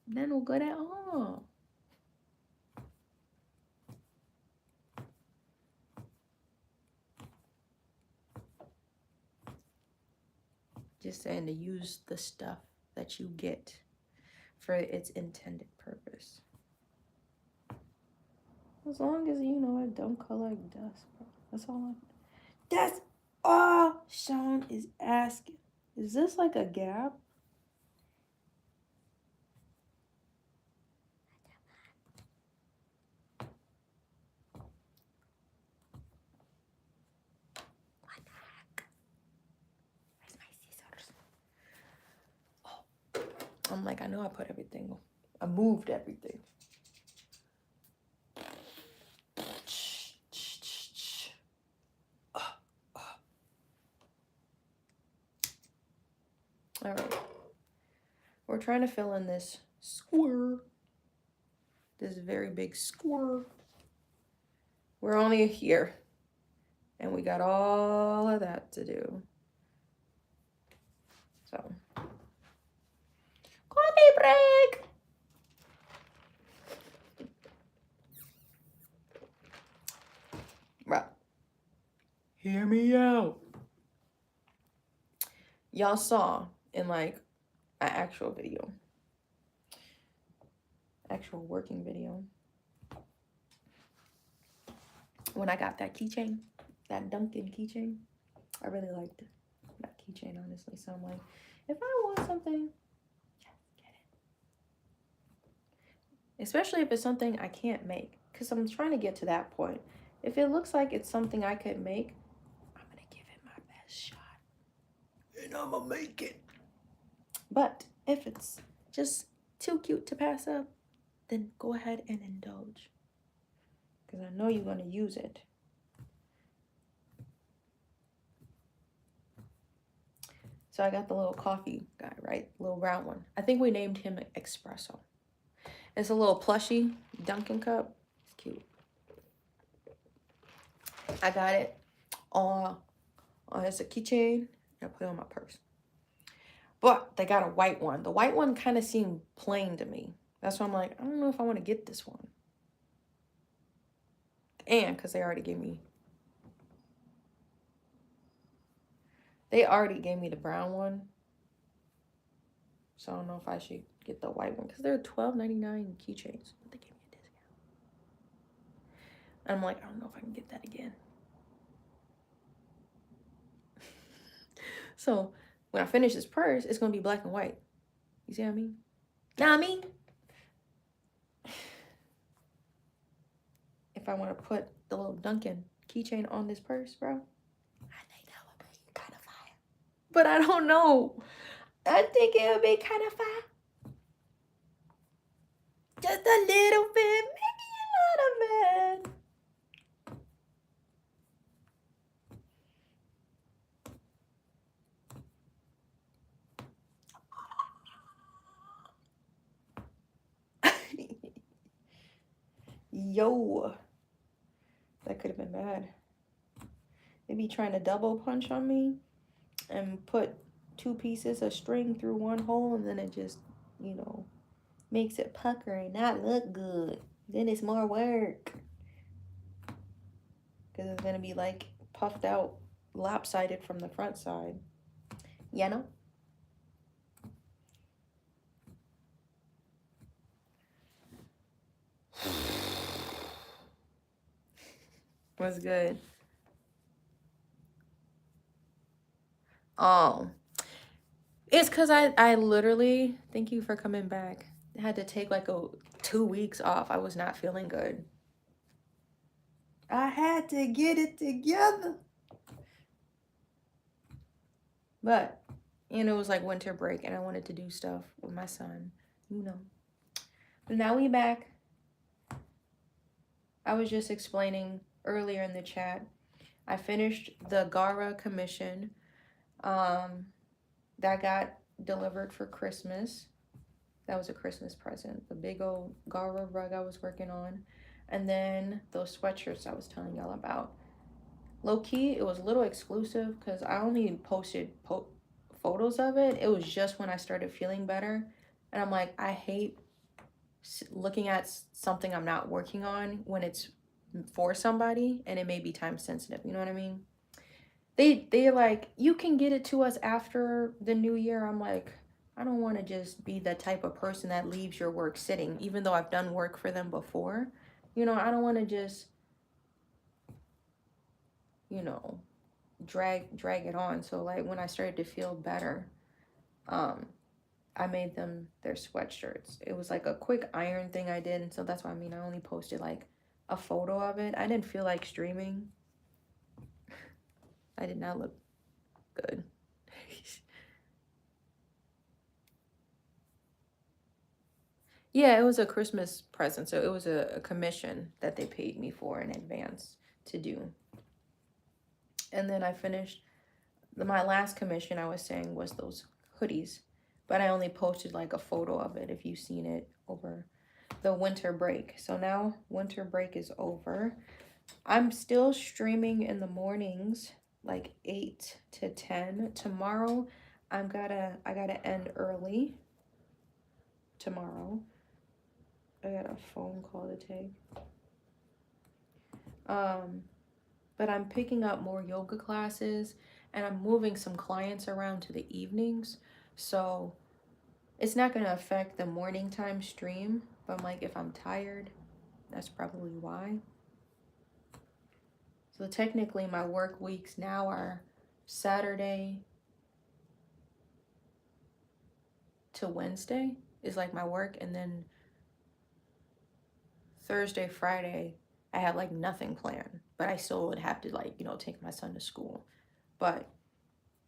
That no good at all. Just saying to use the stuff that you get for its intended purpose. As long as you know it don't collect dust, bro. That's all Sean is asking. Is this like a gap? What the heck? Where's my scissors? Oh. I'm like, I know I put everything. I moved everything. All right. We're trying to fill in this square. This very big square. We're only here. And we got all of that to do. So. Coffee break! Right. Hear me out. Y'all saw in like an actual video. Actual working video. When I got that keychain. That Dunkin' keychain. I really liked that keychain, honestly. So I'm like, if I want something, just get it. Especially if it's something I can't make. Because I'm trying to get to that point. If it looks like it's something I could make, I'm going to give it my best shot. And I'm going to make it. But if it's just too cute to pass up, then go ahead and indulge. Because I know you're going to use it. So I got the little coffee guy, right? Little round one. I think we named him Espresso. It's a little plushy Dunkin' cup. It's cute. I got it on it's a keychain. I put it on my purse. But they got a white one. The white one kind of seemed plain to me. That's why I'm like, I don't know if I want to get this one. And because they already gave me the brown one. So I don't know if I should get the white one. Because they're $12.99 keychains. But they gave me a discount. And I'm like, I don't know if I can get that again. So when I finish this purse, it's going to be black and white. You see what I mean? Know what I mean? If I want to put the little Dunkin' keychain on this purse, bro, I think that would be kind of fire. But I don't know. I think it would be kind of fire. Just a little bit, maybe a little bit. Yo, that could have been bad. They be trying to double punch on me and put 2 pieces of string through one hole, and then it just, you know, makes it pucker and not look good. Then it's more work. Because it's going to be like puffed out, lopsided from the front side. You know? What's good? Oh. It's because I literally, thank you for coming back. I had to take like 2 weeks off. I was not feeling good. I had to get it together. But, you know, it was like winter break and I wanted to do stuff with my son, you know. But now we back. I was just explaining earlier in the chat. I finished the Gara commission. That got delivered for Christmas. That was a Christmas present. The big old Gara rug I was working on. And then those sweatshirts I was telling y'all about. Low key, it was a little exclusive because I only posted photos of it. It was just when I started feeling better. And I'm like, I hate looking at something I'm not working on when it's for somebody and it may be time sensitive. You know what I mean? They're like, you can get it to us after the new year. I'm like, I don't want to just be the type of person that leaves your work sitting, even though I've done work for them before. You know, I don't want to just, you know, drag it on. So like when I started to feel better, I made them their sweatshirts. It was like a quick iron thing I did, and so that's why I mean I only posted like a photo of it. I didn't feel like streaming. I did not look good. Yeah, it was a Christmas present, so it was a commission that they paid me for in advance to do. And then I finished my last commission I was saying was those hoodies, but I only posted like a photo of it if you've seen it over the winter break. So now winter break is over. I'm still streaming in the mornings, like 8 to 10. Tomorrow I gotta end early tomorrow. I got a phone call to take. But I'm picking up more yoga classes and I'm moving some clients around to the evenings. So it's not going to affect the morning time stream. But I'm like, if I'm tired, that's probably why. So technically my work weeks now are Saturday to Wednesday is like my work. And then Thursday, Friday, I have like nothing planned. But I still would have to like, you know, take my son to school. But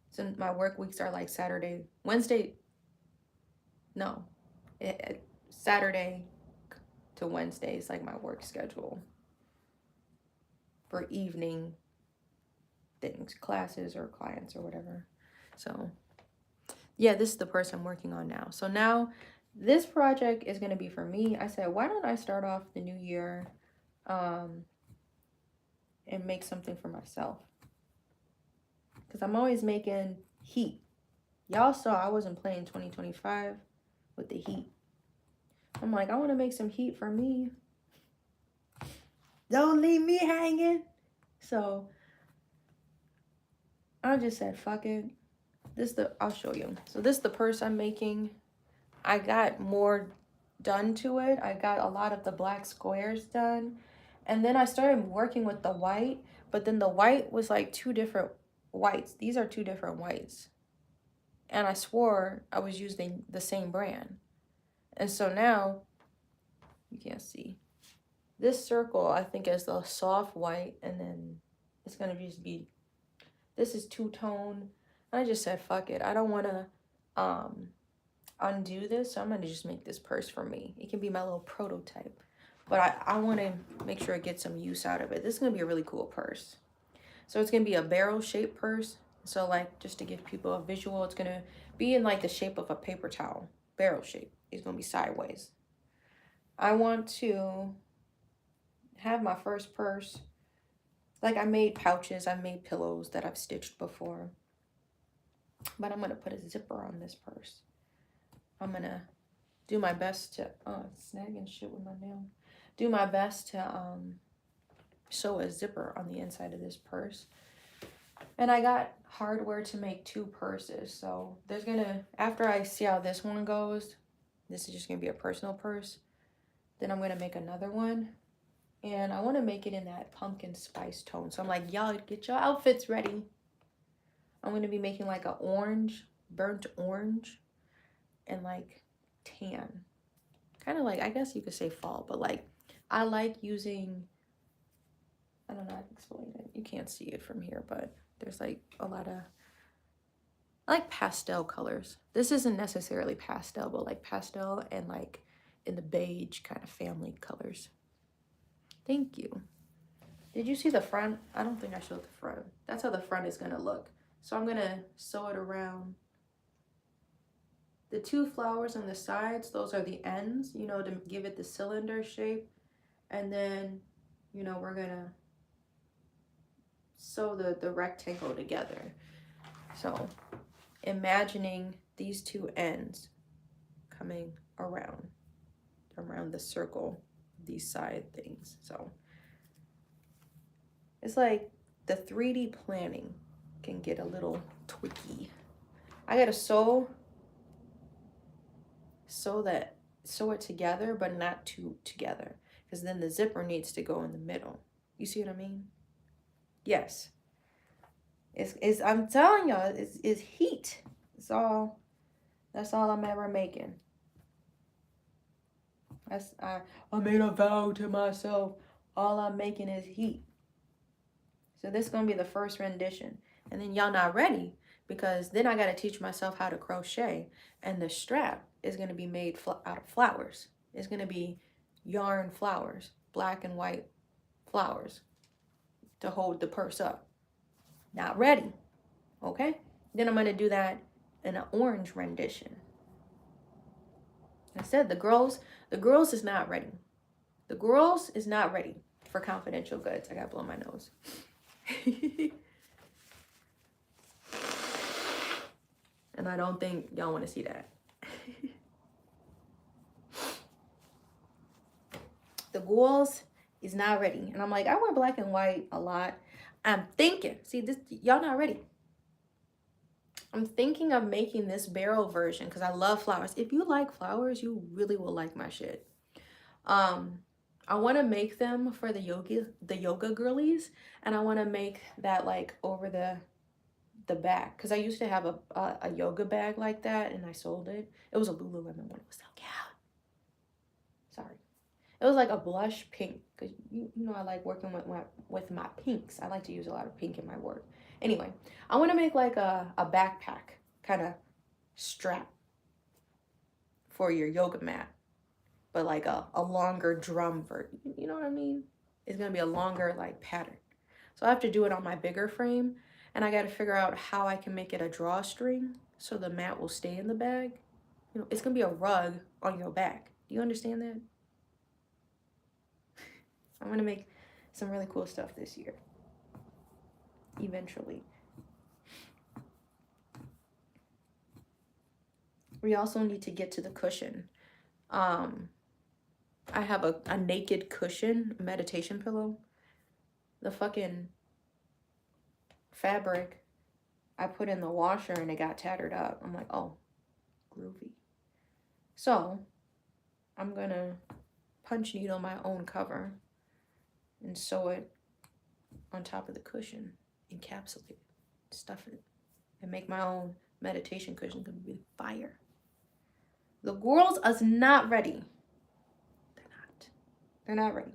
since my work weeks are like Saturday, Wednesday, no, Saturday, to Wednesday is like my work schedule for evening things, classes or clients or whatever. So yeah, this is the person I'm working on now. So now this project is going to be for me. I said, why don't I start off the new year and make something for myself? Because I'm always making heat. Y'all saw I wasn't playing 2025 with the heat. I'm like, I want to make some heat for me. Don't leave me hanging. So I just said, fuck it. I'll show you. So this is the purse I'm making. I got more done to it. I got a lot of the black squares done. And then I started working with the white, but then the white was like two different whites. These are two different whites. And I swore I was using the same brand. And so now, you can't see. This circle, I think, is the soft white, and then it's going to just be, this is two-tone. And I just said, fuck it. I don't want to undo this, so I'm going to just make this purse for me. It can be my little prototype. But I want to make sure I get some use out of it. This is going to be a really cool purse. So it's going to be a barrel-shaped purse. So, like, just to give people a visual, it's going to be in, like, the shape of a paper towel. Barrel shape. It's going to be sideways. I want to have my first purse. Like, I made pouches. I've made pillows that I've stitched before. But I'm going to put a zipper on this purse. I'm going to do my best to... Oh, it's snagging shit with my nail. Do my best to sew a zipper on the inside of this purse. And I got hardware to make 2 purses. So there's going to... After I see how this one goes, this is just going to be a personal purse. Then I'm going to make another one. And I want to make it in that pumpkin spice tone. So I'm like, y'all get your outfits ready. I'm going to be making like an orange, burnt orange, and like tan. Kind of like, I guess you could say fall, but like, I like using, I don't know how to explain it. You can't see it from here, but there's like a lot of, I like pastel colors. This isn't necessarily pastel, but like pastel and like in the beige kind of family colors. Thank you. Did you see the front? I don't think I showed the front. That's how the front is going to look. So I'm going to sew it around. The 2 flowers on the sides, those are the ends, you know, to give it the cylinder shape. And then, you know, we're going to sew the rectangle together. So imagining these 2 ends coming around the circle, these side things. So it's like the 3D planning can get a little twicky. I gotta sew it together, but not too together, because then the zipper needs to go in the middle. You see what I mean? Yes. It's I'm telling y'all, it's heat. That's all I'm ever making. I made a vow to myself. All I'm making is heat. So this is going to be the first rendition. And then y'all not ready, because then I got to teach myself how to crochet. And the strap is going to be made out of flowers. It's going to be yarn flowers, black and white flowers, to hold the purse up. Not ready. Okay? Then I'm going to do that in an orange rendition. I said the girls is not ready. The girls is not ready for confidential goods. I got to blow my nose. And I don't think y'all want to see that. The girls is not ready. And I'm like, I wear black and white a lot. I'm thinking, see this, y'all not ready. I'm thinking of making this barrel version because I love flowers. If you like flowers, you really will like my shit. I want to make them for the yoga girlies, and I want to make that like over the back, because I used to have a yoga bag like that, and I sold it. It was a Lululemon one. It was so cute. Sorry. It was like a blush pink, because you know I like working with my pinks. I like to use a lot of pink in my work. Anyway, I want to make like a backpack kind of strap for your yoga mat. but like a longer drum version. You know what I mean? It's gonna be a longer like pattern. So I have to do it on my bigger frame, and I got to figure out how I can make it a drawstring so the mat will stay in the bag. You know, it's gonna be a rug on your back. Do you understand that? I'm gonna make some really cool stuff this year. Eventually. We also need to get to the cushion. I have a naked cushion, meditation pillow. The fucking fabric I put in the washer and it got tattered up. I'm like, oh, groovy. So I'm gonna punch needle my own cover and sew it on top of the cushion, encapsulate it, stuff it, and make my own meditation cushion. Gonna be fire. The girls is not ready. They're not ready.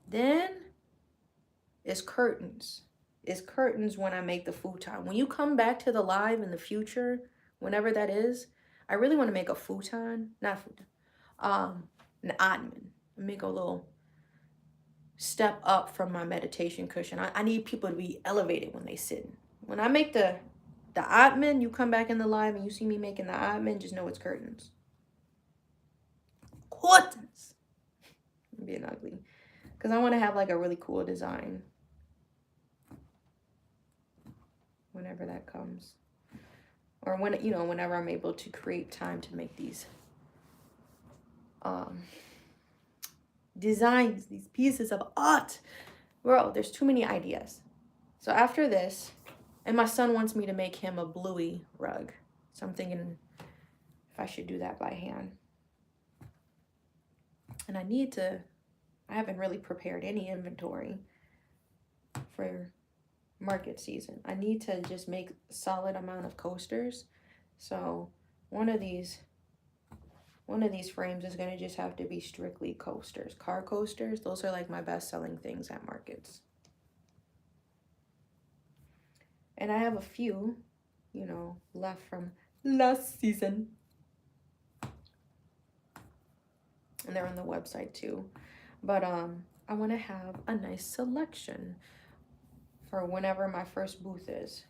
Then it's curtains. It's curtains when I make the futon. When you come back to the live in the future, whenever that is, I really want to make a futon, not futon, an ottoman. Make a little step up from my meditation cushion. I need people to be elevated when they sit. When I make the ottoman, you come back in the live and you see me making the ottoman, just know it's curtains. Curtains. I'm being ugly. Because I want to have like a really cool design. Whenever that comes. Or when, you know, whenever I'm able to create time to make these designs, these pieces of art. Bro, there's too many ideas. So after this, and my son wants me to make him a bluey rug. So I'm thinking if I should do that by hand. And I haven't really prepared any inventory for market season. I need to just make a solid amount of coasters. So one of these frames is going to just have to be strictly coasters. Car coasters, those are like my best selling things at markets. And I have a few, you know, left from last season. And they're on the website too. But I want to have a nice selection for whenever my first booth is.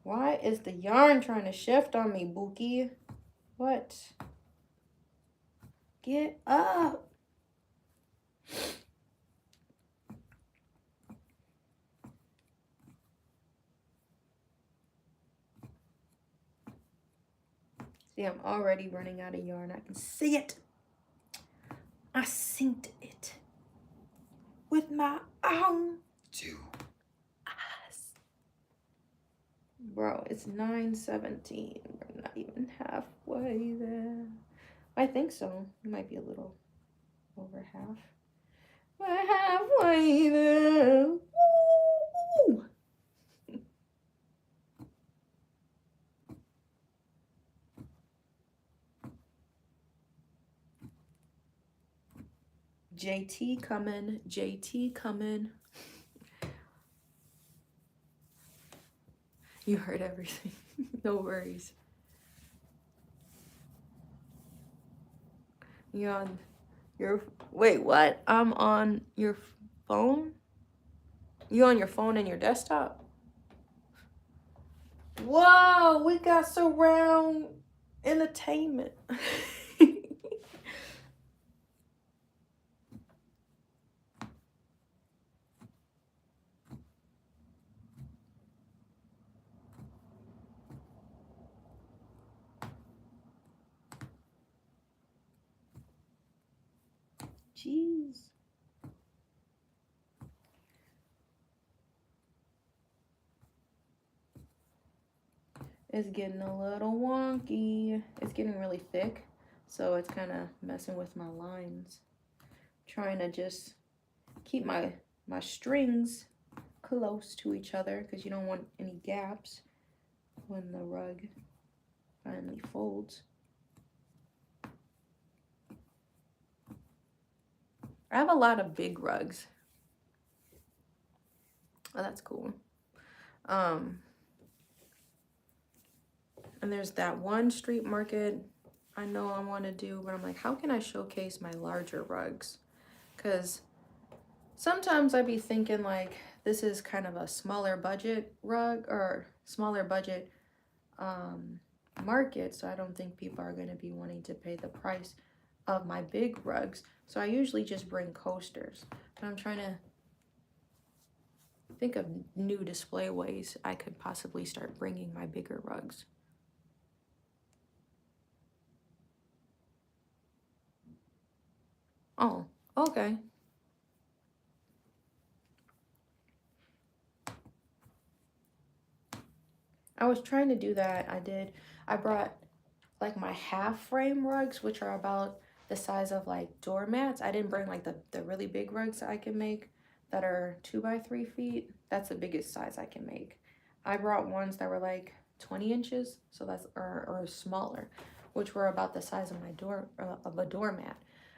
Why is the yarn trying to shift on me, Bookie? What? Get up. See, I'm already running out of yarn. I can see it. I synced it with my own 2 eyes. Bro, it's 9:17. We're not even halfway there. I think so. It might be a little over half. We're halfway there. Woo! JT coming. JT coming. You heard everything. No worries. You on your... Wait, what? I'm on your phone? You on your phone and your desktop? Whoa, we got surround entertainment. Jeez. It's getting a little wonky. It's getting really thick, so it's kind of messing with my lines. Trying to just keep my strings close to each other because you don't want any gaps when the rug finally folds. I have a lot of big rugs. Oh, that's cool. And there's that one street market I know I want to do, but I'm like, how can I showcase my larger rugs? Because sometimes I'd be thinking like this is kind of a smaller budget rug or smaller budget market, so I don't think people are going to be wanting to pay the price of my big rugs. So I usually just bring coasters. But I'm trying to think of new display ways I could possibly start bringing my bigger rugs. Oh, okay. I was trying to do that. I brought like my half frame rugs, which are about the size of like doormats. I didn't bring like the really big rugs that I can make that are 2 by 3 feet. That's the biggest size I can make. I brought ones that were like 20 inches, so that's or smaller, which were about the size of my door of a doormat.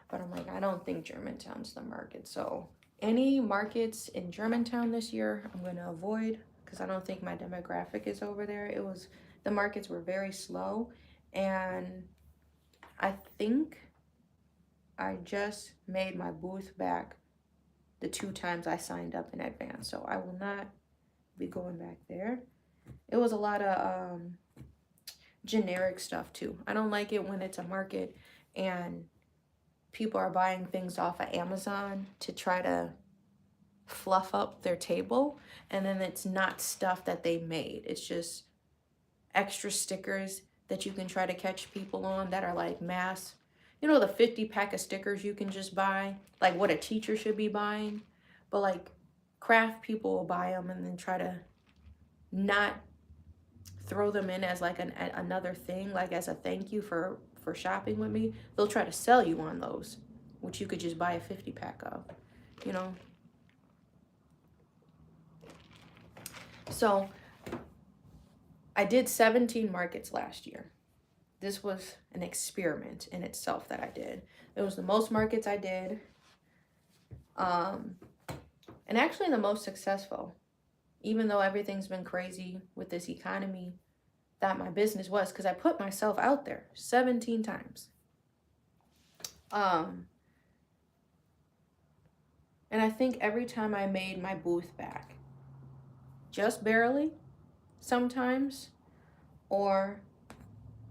But I'm like, I don't think Germantown's the market. So any markets in Germantown this year, I'm going to avoid because I don't think my demographic is over there. The markets were very slow, and I think I just made my booth back the 2 times I signed up in advance. So I will not be going back there. It was a lot of generic stuff too. I don't like it when it's a market and people are buying things off of Amazon to try to fluff up their table, and then it's not stuff that they made. It's just extra stickers that you can try to catch people on that are like mass. You know, the 50 pack of stickers you can just buy, like what a teacher should be buying. But like craft people will buy them and then try to not throw them in as like another thing, like as a thank you for shopping with me. They'll try to sell you on those, which you could just buy a 50 pack of, you know. So I did 17 markets last year. This was an experiment in itself that I did. It was the most markets I did. And actually the most successful, even though everything's been crazy with this economy, that my business was, because I put myself out there 17 times. And I think every time I made my booth back, just barely, sometimes, or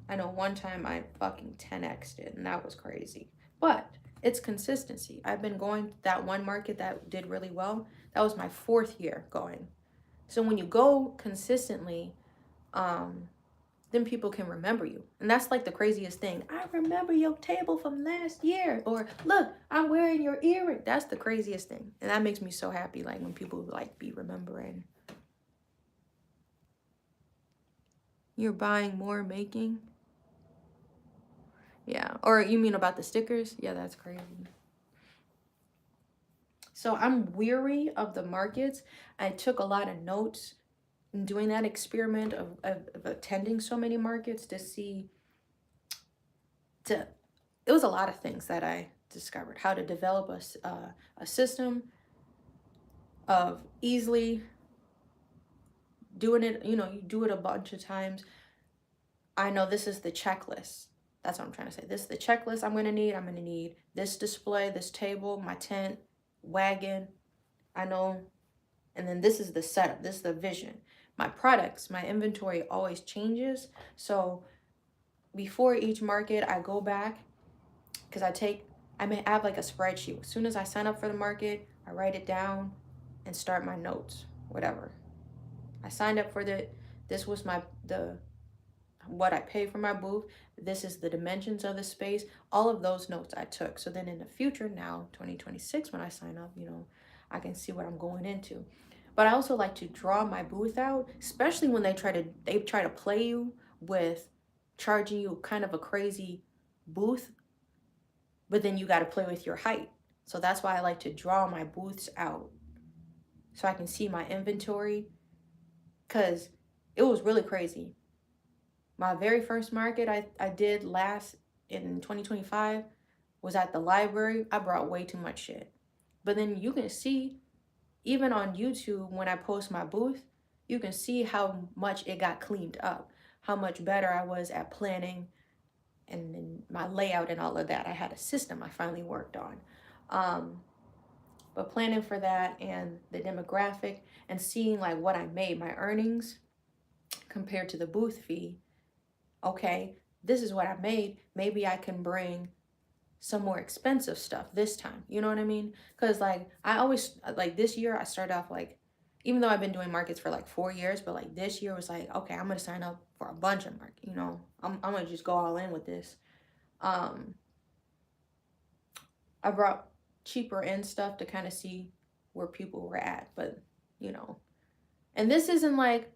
I know one time I fucking 10x'd it, and that was crazy. But it's consistency. I've been going to that one market that did really well. That was my 4th year going. So when you go consistently, then people can remember you. And that's like the craziest thing. I remember your table from last year. Or look, I'm wearing your earring. That's the craziest thing. And that makes me so happy, like when people like be remembering. You're buying more making? Yeah. Or you mean about the stickers? Yeah, that's crazy. So I'm weary of the markets. I took a lot of notes in doing that experiment of attending so many markets to see, it was a lot of things that I discovered. How to develop a system of easily doing it. You know, you do it a bunch of times. I know this is the checklist. That's what I'm trying to say. This is the checklist I'm going to need. I'm going to need this display, this table, my tent, wagon. I know. And then this is the setup. This is the vision. My products, my inventory always changes. So before each market, I go back because I may have like a spreadsheet. As soon as I sign up for the market, I write it down and start my notes, whatever. I signed up for this was what I pay for my booth. This is the dimensions of the space. All of those notes I took. So then in the future now, 2026, when I sign up, you know, I can see what I'm going into. But I also like to draw my booth out, especially when they try to play you with charging you kind of a crazy booth, but then you got to play with your height. So that's why I like to draw my booths out so I can see my inventory, because it was really crazy. My very first market I did last in 2025 was at the library. I brought way too much shit. But then you can see, even on YouTube, when I post my booth, you can see how much it got cleaned up, how much better I was at planning and my layout and all of that. I had a system I finally worked on. But planning for that and the demographic and seeing like what I made, my earnings compared to the booth fee. Okay, this is what I made. Maybe I can bring some more expensive stuff this time. You know what I mean? Because like I always, like this year I started off like, even though I've been doing markets for like 4 years, but like this year was like, okay, I'm gonna sign up for a bunch of markets. You know, I'm gonna just go all in with this. I brought cheaper in stuff to kind of see where people were at, but you know, and this isn't like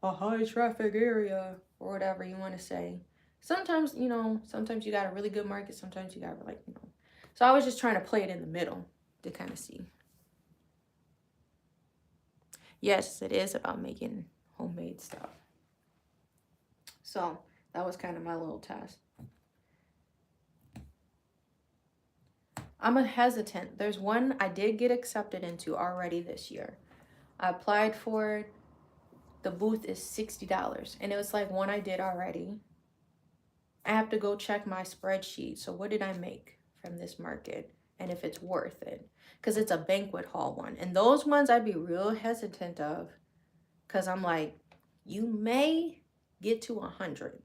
a high traffic area or whatever you want to say. Sometimes, you know, sometimes you got a really good market, sometimes you got like, you know. So I was just trying to play it in the middle to kind of see. Yes, it is about making homemade stuff. So that was kind of my little test. I'm a hesitant. There's one I did get accepted into already this year. I applied for it. The booth is $60, and it was like one I did already. I have to go check my spreadsheet. So what did I make from this market and if it's worth it? Because it's a banquet hall one. And those ones I'd be real hesitant of because I'm like, you may get to 100.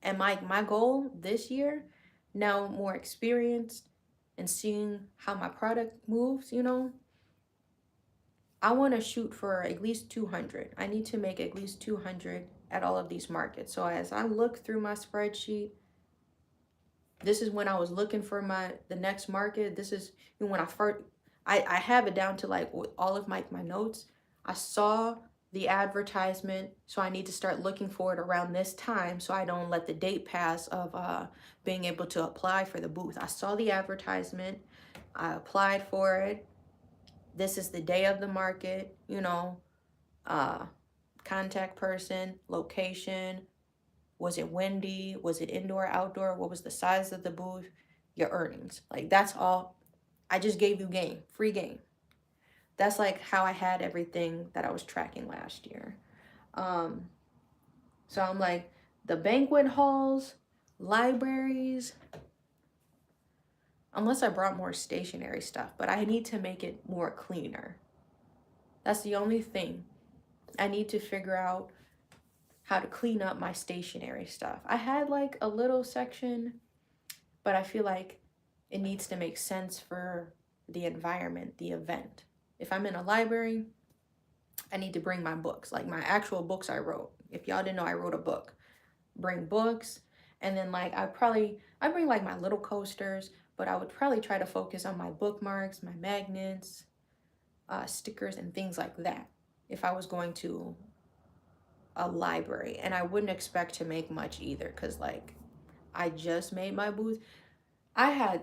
And my goal this year, now more experienced and seeing how my product moves, you know, I want to shoot for at least 200. I need to make at least 200 at all of these markets. So as I look through my spreadsheet, this is when I was looking for the next market. This is when I have it down to like all of my notes. I saw the advertisement, so I need to start looking for it around this time so I don't let the date pass of being able to apply for the booth. I saw the advertisement, I applied for it. This is the day of the market, you know, contact person, location. Was it windy? Was it indoor, outdoor? What was the size of the booth? Your earnings. Like, that's all. I just gave you game, free game. That's like how I had everything that I was tracking last year. So I'm like, the banquet halls, libraries, unless I brought more stationary stuff, but I need to make it more cleaner. That's the only thing. I need to figure out how to clean up my stationary stuff. I had like a little section, but I feel like it needs to make sense for the environment, the event. If I'm in a library, I need to bring my books, like my actual books I wrote. If y'all didn't know, I wrote a book. Bring books, and then like I bring like my little coasters, but I would probably try to focus on my bookmarks, my magnets, stickers, and things like that if I was going to a library. And I wouldn't expect to make much either, because like I just made my booth. I had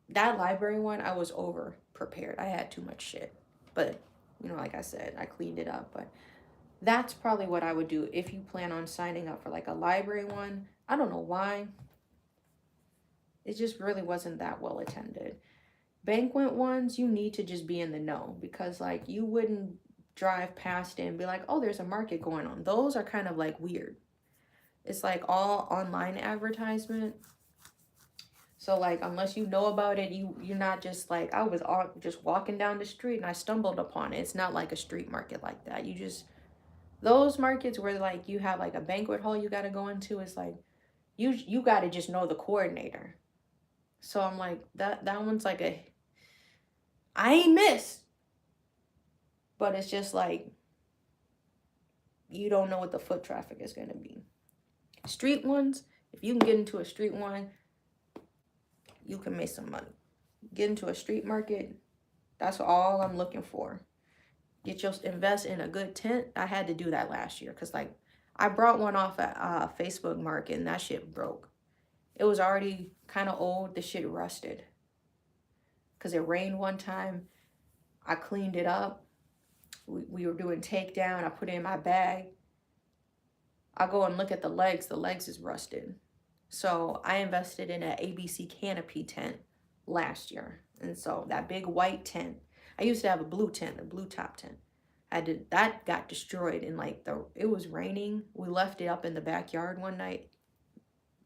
that library one, I was over prepared. I had too much shit, but you know, like I said, I cleaned it up. But that's probably what I would do if you plan on signing up for like a library one. I don't know why, it just really wasn't that well attended. Banquet ones, you need to just be in the know, because like you wouldn't drive past it and be like, oh, there's a market going on. Those are kind of like weird. It's like all online advertisement. So like, unless you know about it, you're not just like, I was just walking down the street and I stumbled upon it. It's not like a street market like that. You just, those markets where like you have like a banquet hall you got to go into, it's like you got to just know the coordinator. So I'm like, that one's like I ain't missed, but it's just like you don't know what the foot traffic is going to be. Street ones, if you can get into a street one, you can make some money. Get into a street market, that's all I'm looking for. Invest in a good tent. I had to do that last year because like I brought one off at Facebook Market and that shit broke. It was already kind of old. The shit rusted because it rained one time. I cleaned it up. We were doing takedown. I put it in my bag. I go and look at the legs. The legs is rusted. So I invested in an ABC canopy tent last year. And so that big white tent, I used to have a blue tent, a blue top tent. That got destroyed in like it was raining. We left it up in the backyard one night,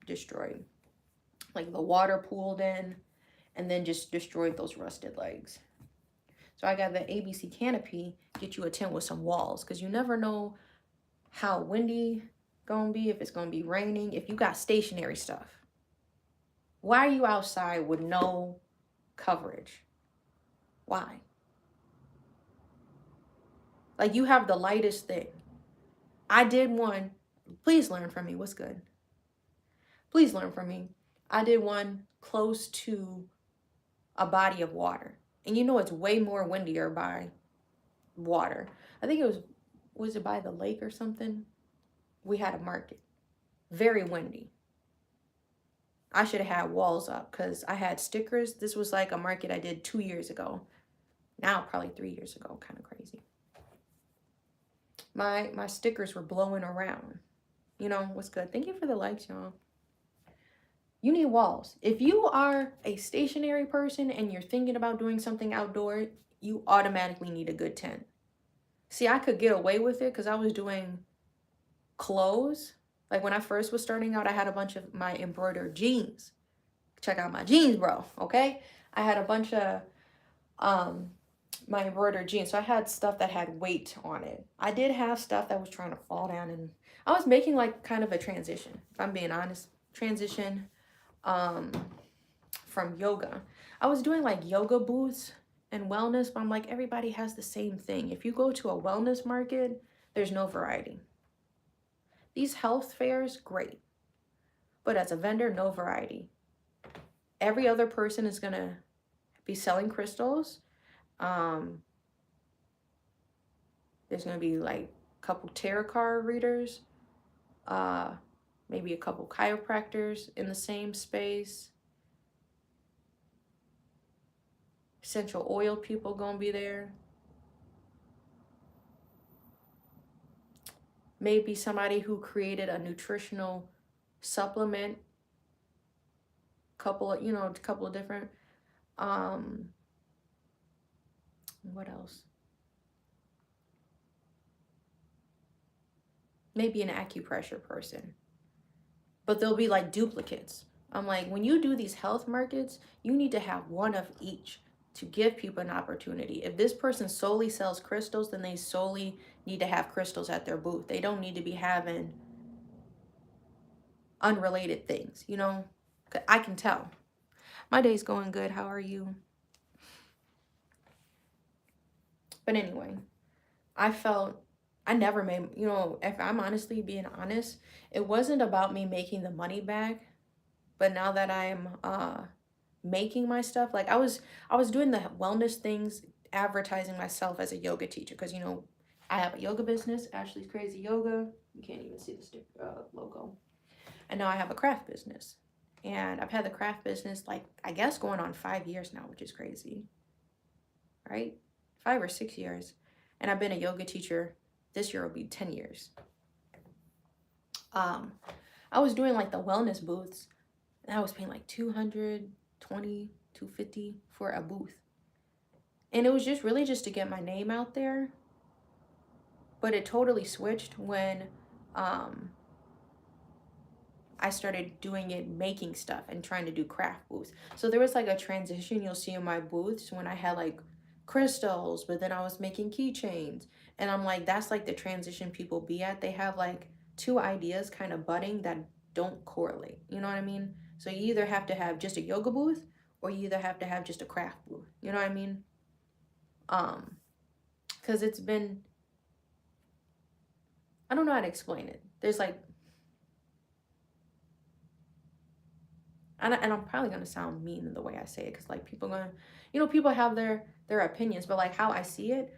destroyed. Like the water pooled in and then just destroyed those rusted legs. So I got the ABC canopy, get you a tent with some walls, because you never know how windy gonna be, if it's gonna be raining, if you got stationary stuff. Why are you outside with no coverage? Why? Like, you have the lightest thing. I did one. Please learn from me. What's good? Please learn from me. I did one close to a body of water. And you know it's way more windier by water. I think was it by the lake or something? We had a market. Very windy. I should have had walls up because I had stickers. This was like a market I did 2 years ago. Now probably 3 years ago. Kind of crazy. My stickers were blowing around. You know, what's good? Thank you for the likes, y'all. You need walls. If you are a stationary person and you're thinking about doing something outdoor, you automatically need a good tent. See, I could get away with it because I was doing clothes. Like when I first was starting out, I had a bunch of my embroidered jeans. Check out my jeans, bro, okay? I had a bunch of my embroidered jeans. So I had stuff that had weight on it. I did have stuff that was trying to fall down, and I was making like kind of a transition, if I'm being honest. Transition from yoga. I was doing like yoga booths and wellness, but I'm like, everybody has the same thing. If you go to a wellness market, there's no variety. These health fairs, great. But as a vendor, no variety. Every other person is gonna be selling crystals. There's gonna be like a couple tarot card readers, maybe a couple chiropractors in the same space. Essential oil people gonna be there. Maybe somebody who created a nutritional supplement. Couple of different. What else? Maybe an acupressure person. But they'll be like duplicates. I'm like, when you do these health markets, you need to have one of each to give people an opportunity. If this person solely sells crystals, then they solely need to have crystals at their booth. They don't need to be having unrelated things, you know? I can tell. My day's going good. How are you? But anyway, I felt I never made, you know, if I'm honestly being honest, it wasn't about me making the money back. But now that I'm making my stuff, like I was doing the wellness things, advertising myself as a yoga teacher, because you know I have a yoga business, Ashlee's Crazy Yoga. You can't even see the logo. And now I have a craft business, and I've had the craft business like I guess going on 5 years now, which is crazy, right? 5 or 6 years, and I've been a yoga teacher. This year will be 10 years. I was doing like the wellness booths, and I was paying like $220, $250 for a booth. And it was just really just to get my name out there. But it totally switched when I started doing it, making stuff and trying to do craft booths. So there was like a transition you'll see in my booths when I had like crystals, but then I was making keychains. And I'm like, that's like the transition people be at. They have like two ideas kind of budding that don't correlate. You know what I mean? So you either have to have just a yoga booth or you either have to have just a craft booth. You know what I mean? Because it's been, I don't know how to explain it. There's like, and I'm probably going to sound mean in the way I say it, because like people going to, you know, people have their opinions, but like how I see it,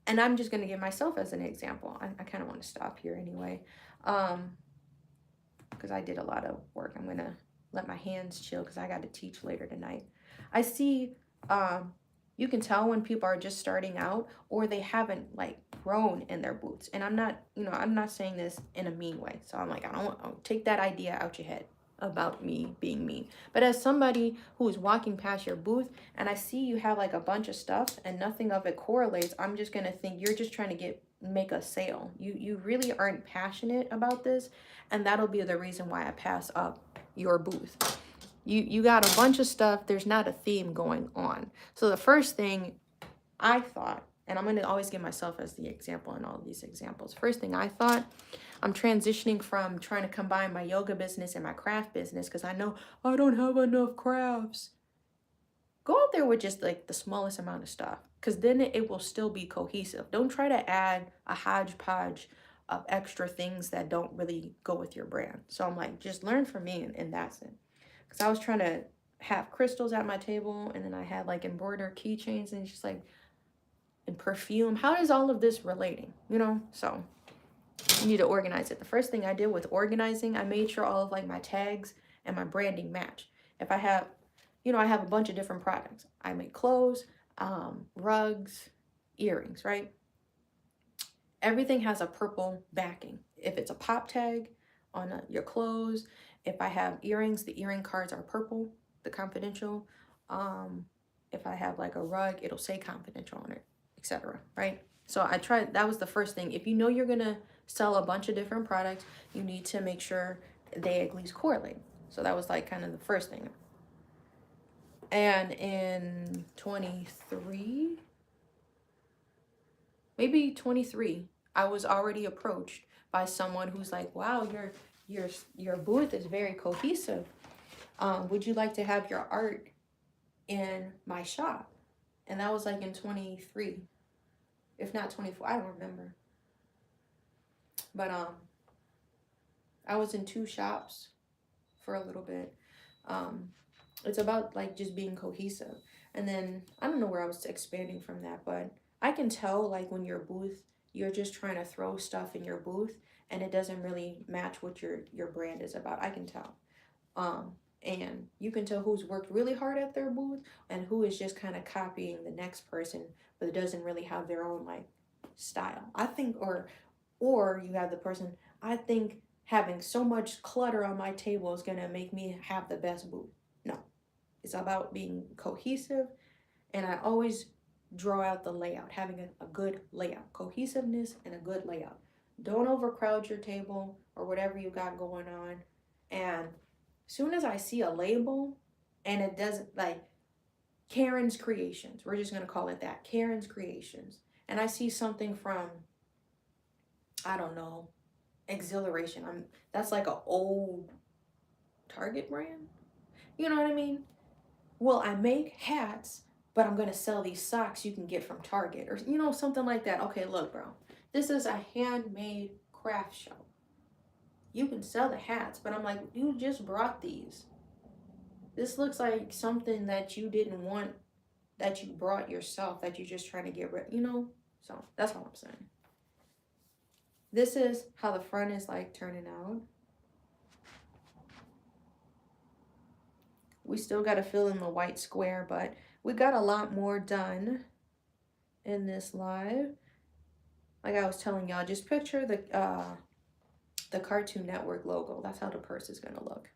and I'm just going to give myself as an example. I kind of want to stop here anyway, because I did a lot of work. I'm going to let my hands chill because I got to teach later tonight. I see, you can tell when people are just starting out or they haven't like grown in their booths. And I'm not, you know, I'm not saying this in a mean way. So I'm like, I don't take that idea out your head. about me being mean. But as somebody who is walking past your booth and I see you have like a bunch of stuff and nothing of it correlates, I'm just gonna think you're just trying to make a sale. You really aren't passionate about this, and that'll be the reason why I pass up your booth. You got a bunch of stuff, there's not a theme going on. So the first thing I thought, and I'm going to always give myself as the example in all of these examples. First thing I thought, I'm transitioning from trying to combine my yoga business and my craft business because I know I don't have enough crafts. Go out there with just like the smallest amount of stuff, because then it will still be cohesive. Don't try to add a hodgepodge of extra things that don't really go with your brand. So I'm like, just learn from me in that sense. Because I was trying to have crystals at my table, and then I had like embroidered keychains, and it's just like, and perfume. How is all of this relating? You know, so you need to organize it. The first thing I did with organizing, I made sure all of like my tags and my branding match. If I have, I have a bunch of different products. I make clothes, rugs, earrings, right? Everything has a purple backing. If it's a pop tag on your clothes, if I have earrings, the earring cards are purple, the confidential. If I have like a rug, it'll say confidential on it, etc. Right? So I tried, that was the first thing. If you know you're gonna sell a bunch of different products, you need to make sure they at least correlate. So that was like kind of the first thing. And in 23, maybe 23, I was already approached by someone who's like, wow, your booth is very cohesive. Would you like to have your art in my shop? And that was like in 23, if not 24, I don't remember. But I was in 2 shops for a little bit. It's about like just being cohesive. And then I don't know where I was expanding from that, but I can tell like when your booth, you're just trying to throw stuff in your booth and it doesn't really match what your brand is about. I can tell. And you can tell who's worked really hard at their booth and who is just kind of copying the next person, but it doesn't really have their own like style. I think, or you have the person, I think having so much clutter on my table is gonna make me have the best booth. No, it's about being cohesive, and I always draw out the layout, having a good layout, cohesiveness and a good layout. Don't overcrowd your table or whatever you got going on. And soon as I see a label and it doesn't, like Karen's Creations, we're just gonna call it that, Karen's Creations, and I see something from, I don't know, Exhilaration. That's like an old Target brand. You know what I mean? Well, I make hats, but I'm gonna sell these socks you can get from Target, or something like that. Okay, look, bro, this is a handmade craft show. You can sell the hats, but I'm like, you just brought these. This looks like something that you didn't want, that you brought yourself, that you're just trying to get rid, So that's all I'm saying. This is how the front is like turning out. We still got to fill in the white square, but we got a lot more done in this live. Like I was telling y'all, just picture the Cartoon Network logo. That's how the purse is going to look.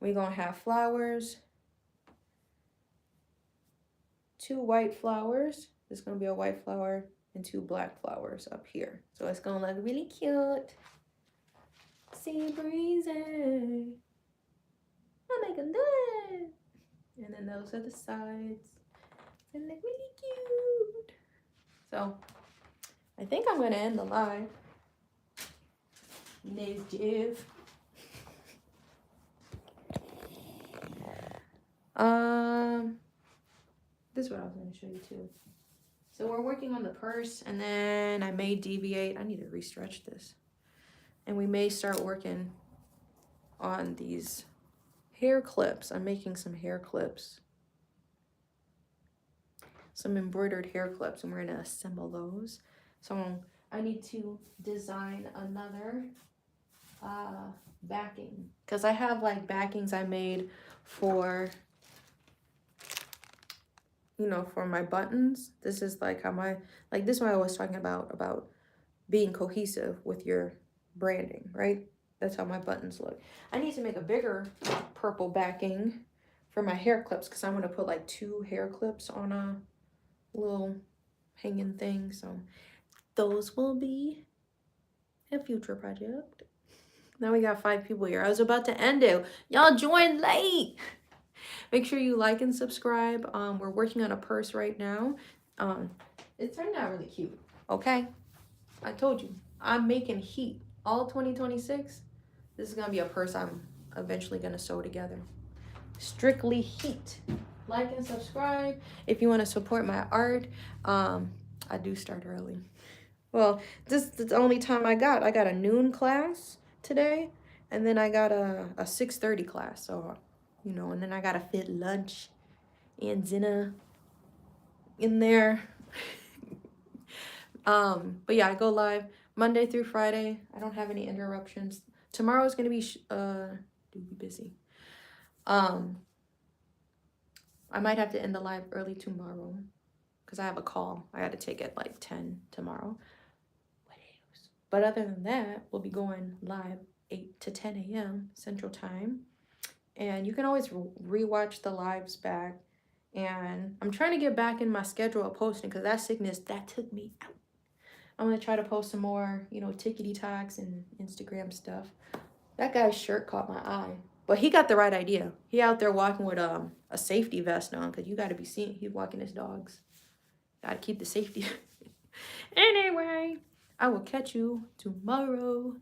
We're going to have flowers. 2 white flowers. There's going to be a white flower and 2 black flowers up here. So it's going to look really cute. Sea breezy. I make a nut. And then those are the sides. And they're really cute. So I think I'm going to end the live. Ms. Jeff. This is what I was going to show you too. So we're working on the purse, and then I may deviate. I need to restretch this. And we may start working on these hair clips. I'm making some hair clips. Some embroidered hair clips, and we're going to assemble those. So I need to design another backing, because I have like backings I made for, for my buttons. This is like how this is what I was talking about being cohesive with your branding, right? That's how my buttons look. I need to make a bigger purple backing for my hair clips because I'm going to put like 2 hair clips on a little hanging thing. So those will be a future project. Now we got 5 people here. I was about to end it. Y'all joined late. Make sure you like and subscribe. We're working on a purse right now. It turned out really cute. Okay? I told you. I'm making heat. All 2026. This is going to be a purse I'm eventually going to sew together. Strictly heat. Like and subscribe. If you want to support my art, I do start early. Well, this is the only time I got. I got a noon class today, and then I got a 6:30 class. So, you know, and then I got to fit lunch and dinner in there. But yeah, I go live Monday through Friday. I don't have any interruptions. Tomorrow's gonna be busy. I might have to end the live early tomorrow because I have a call I got to take at like 10 tomorrow. But other than that, we'll be going live 8 to 10 a.m. Central Time. And you can always rewatch the lives back. And I'm trying to get back in my schedule of posting because that sickness, that took me out. I'm going to try to post some more, you know, tickety talks and Instagram stuff. That guy's shirt caught my eye. But he got the right idea. He out there walking with a safety vest on because you got to be seen. He's walking his dogs. Got to keep the safety. Anyway, I will catch you tomorrow.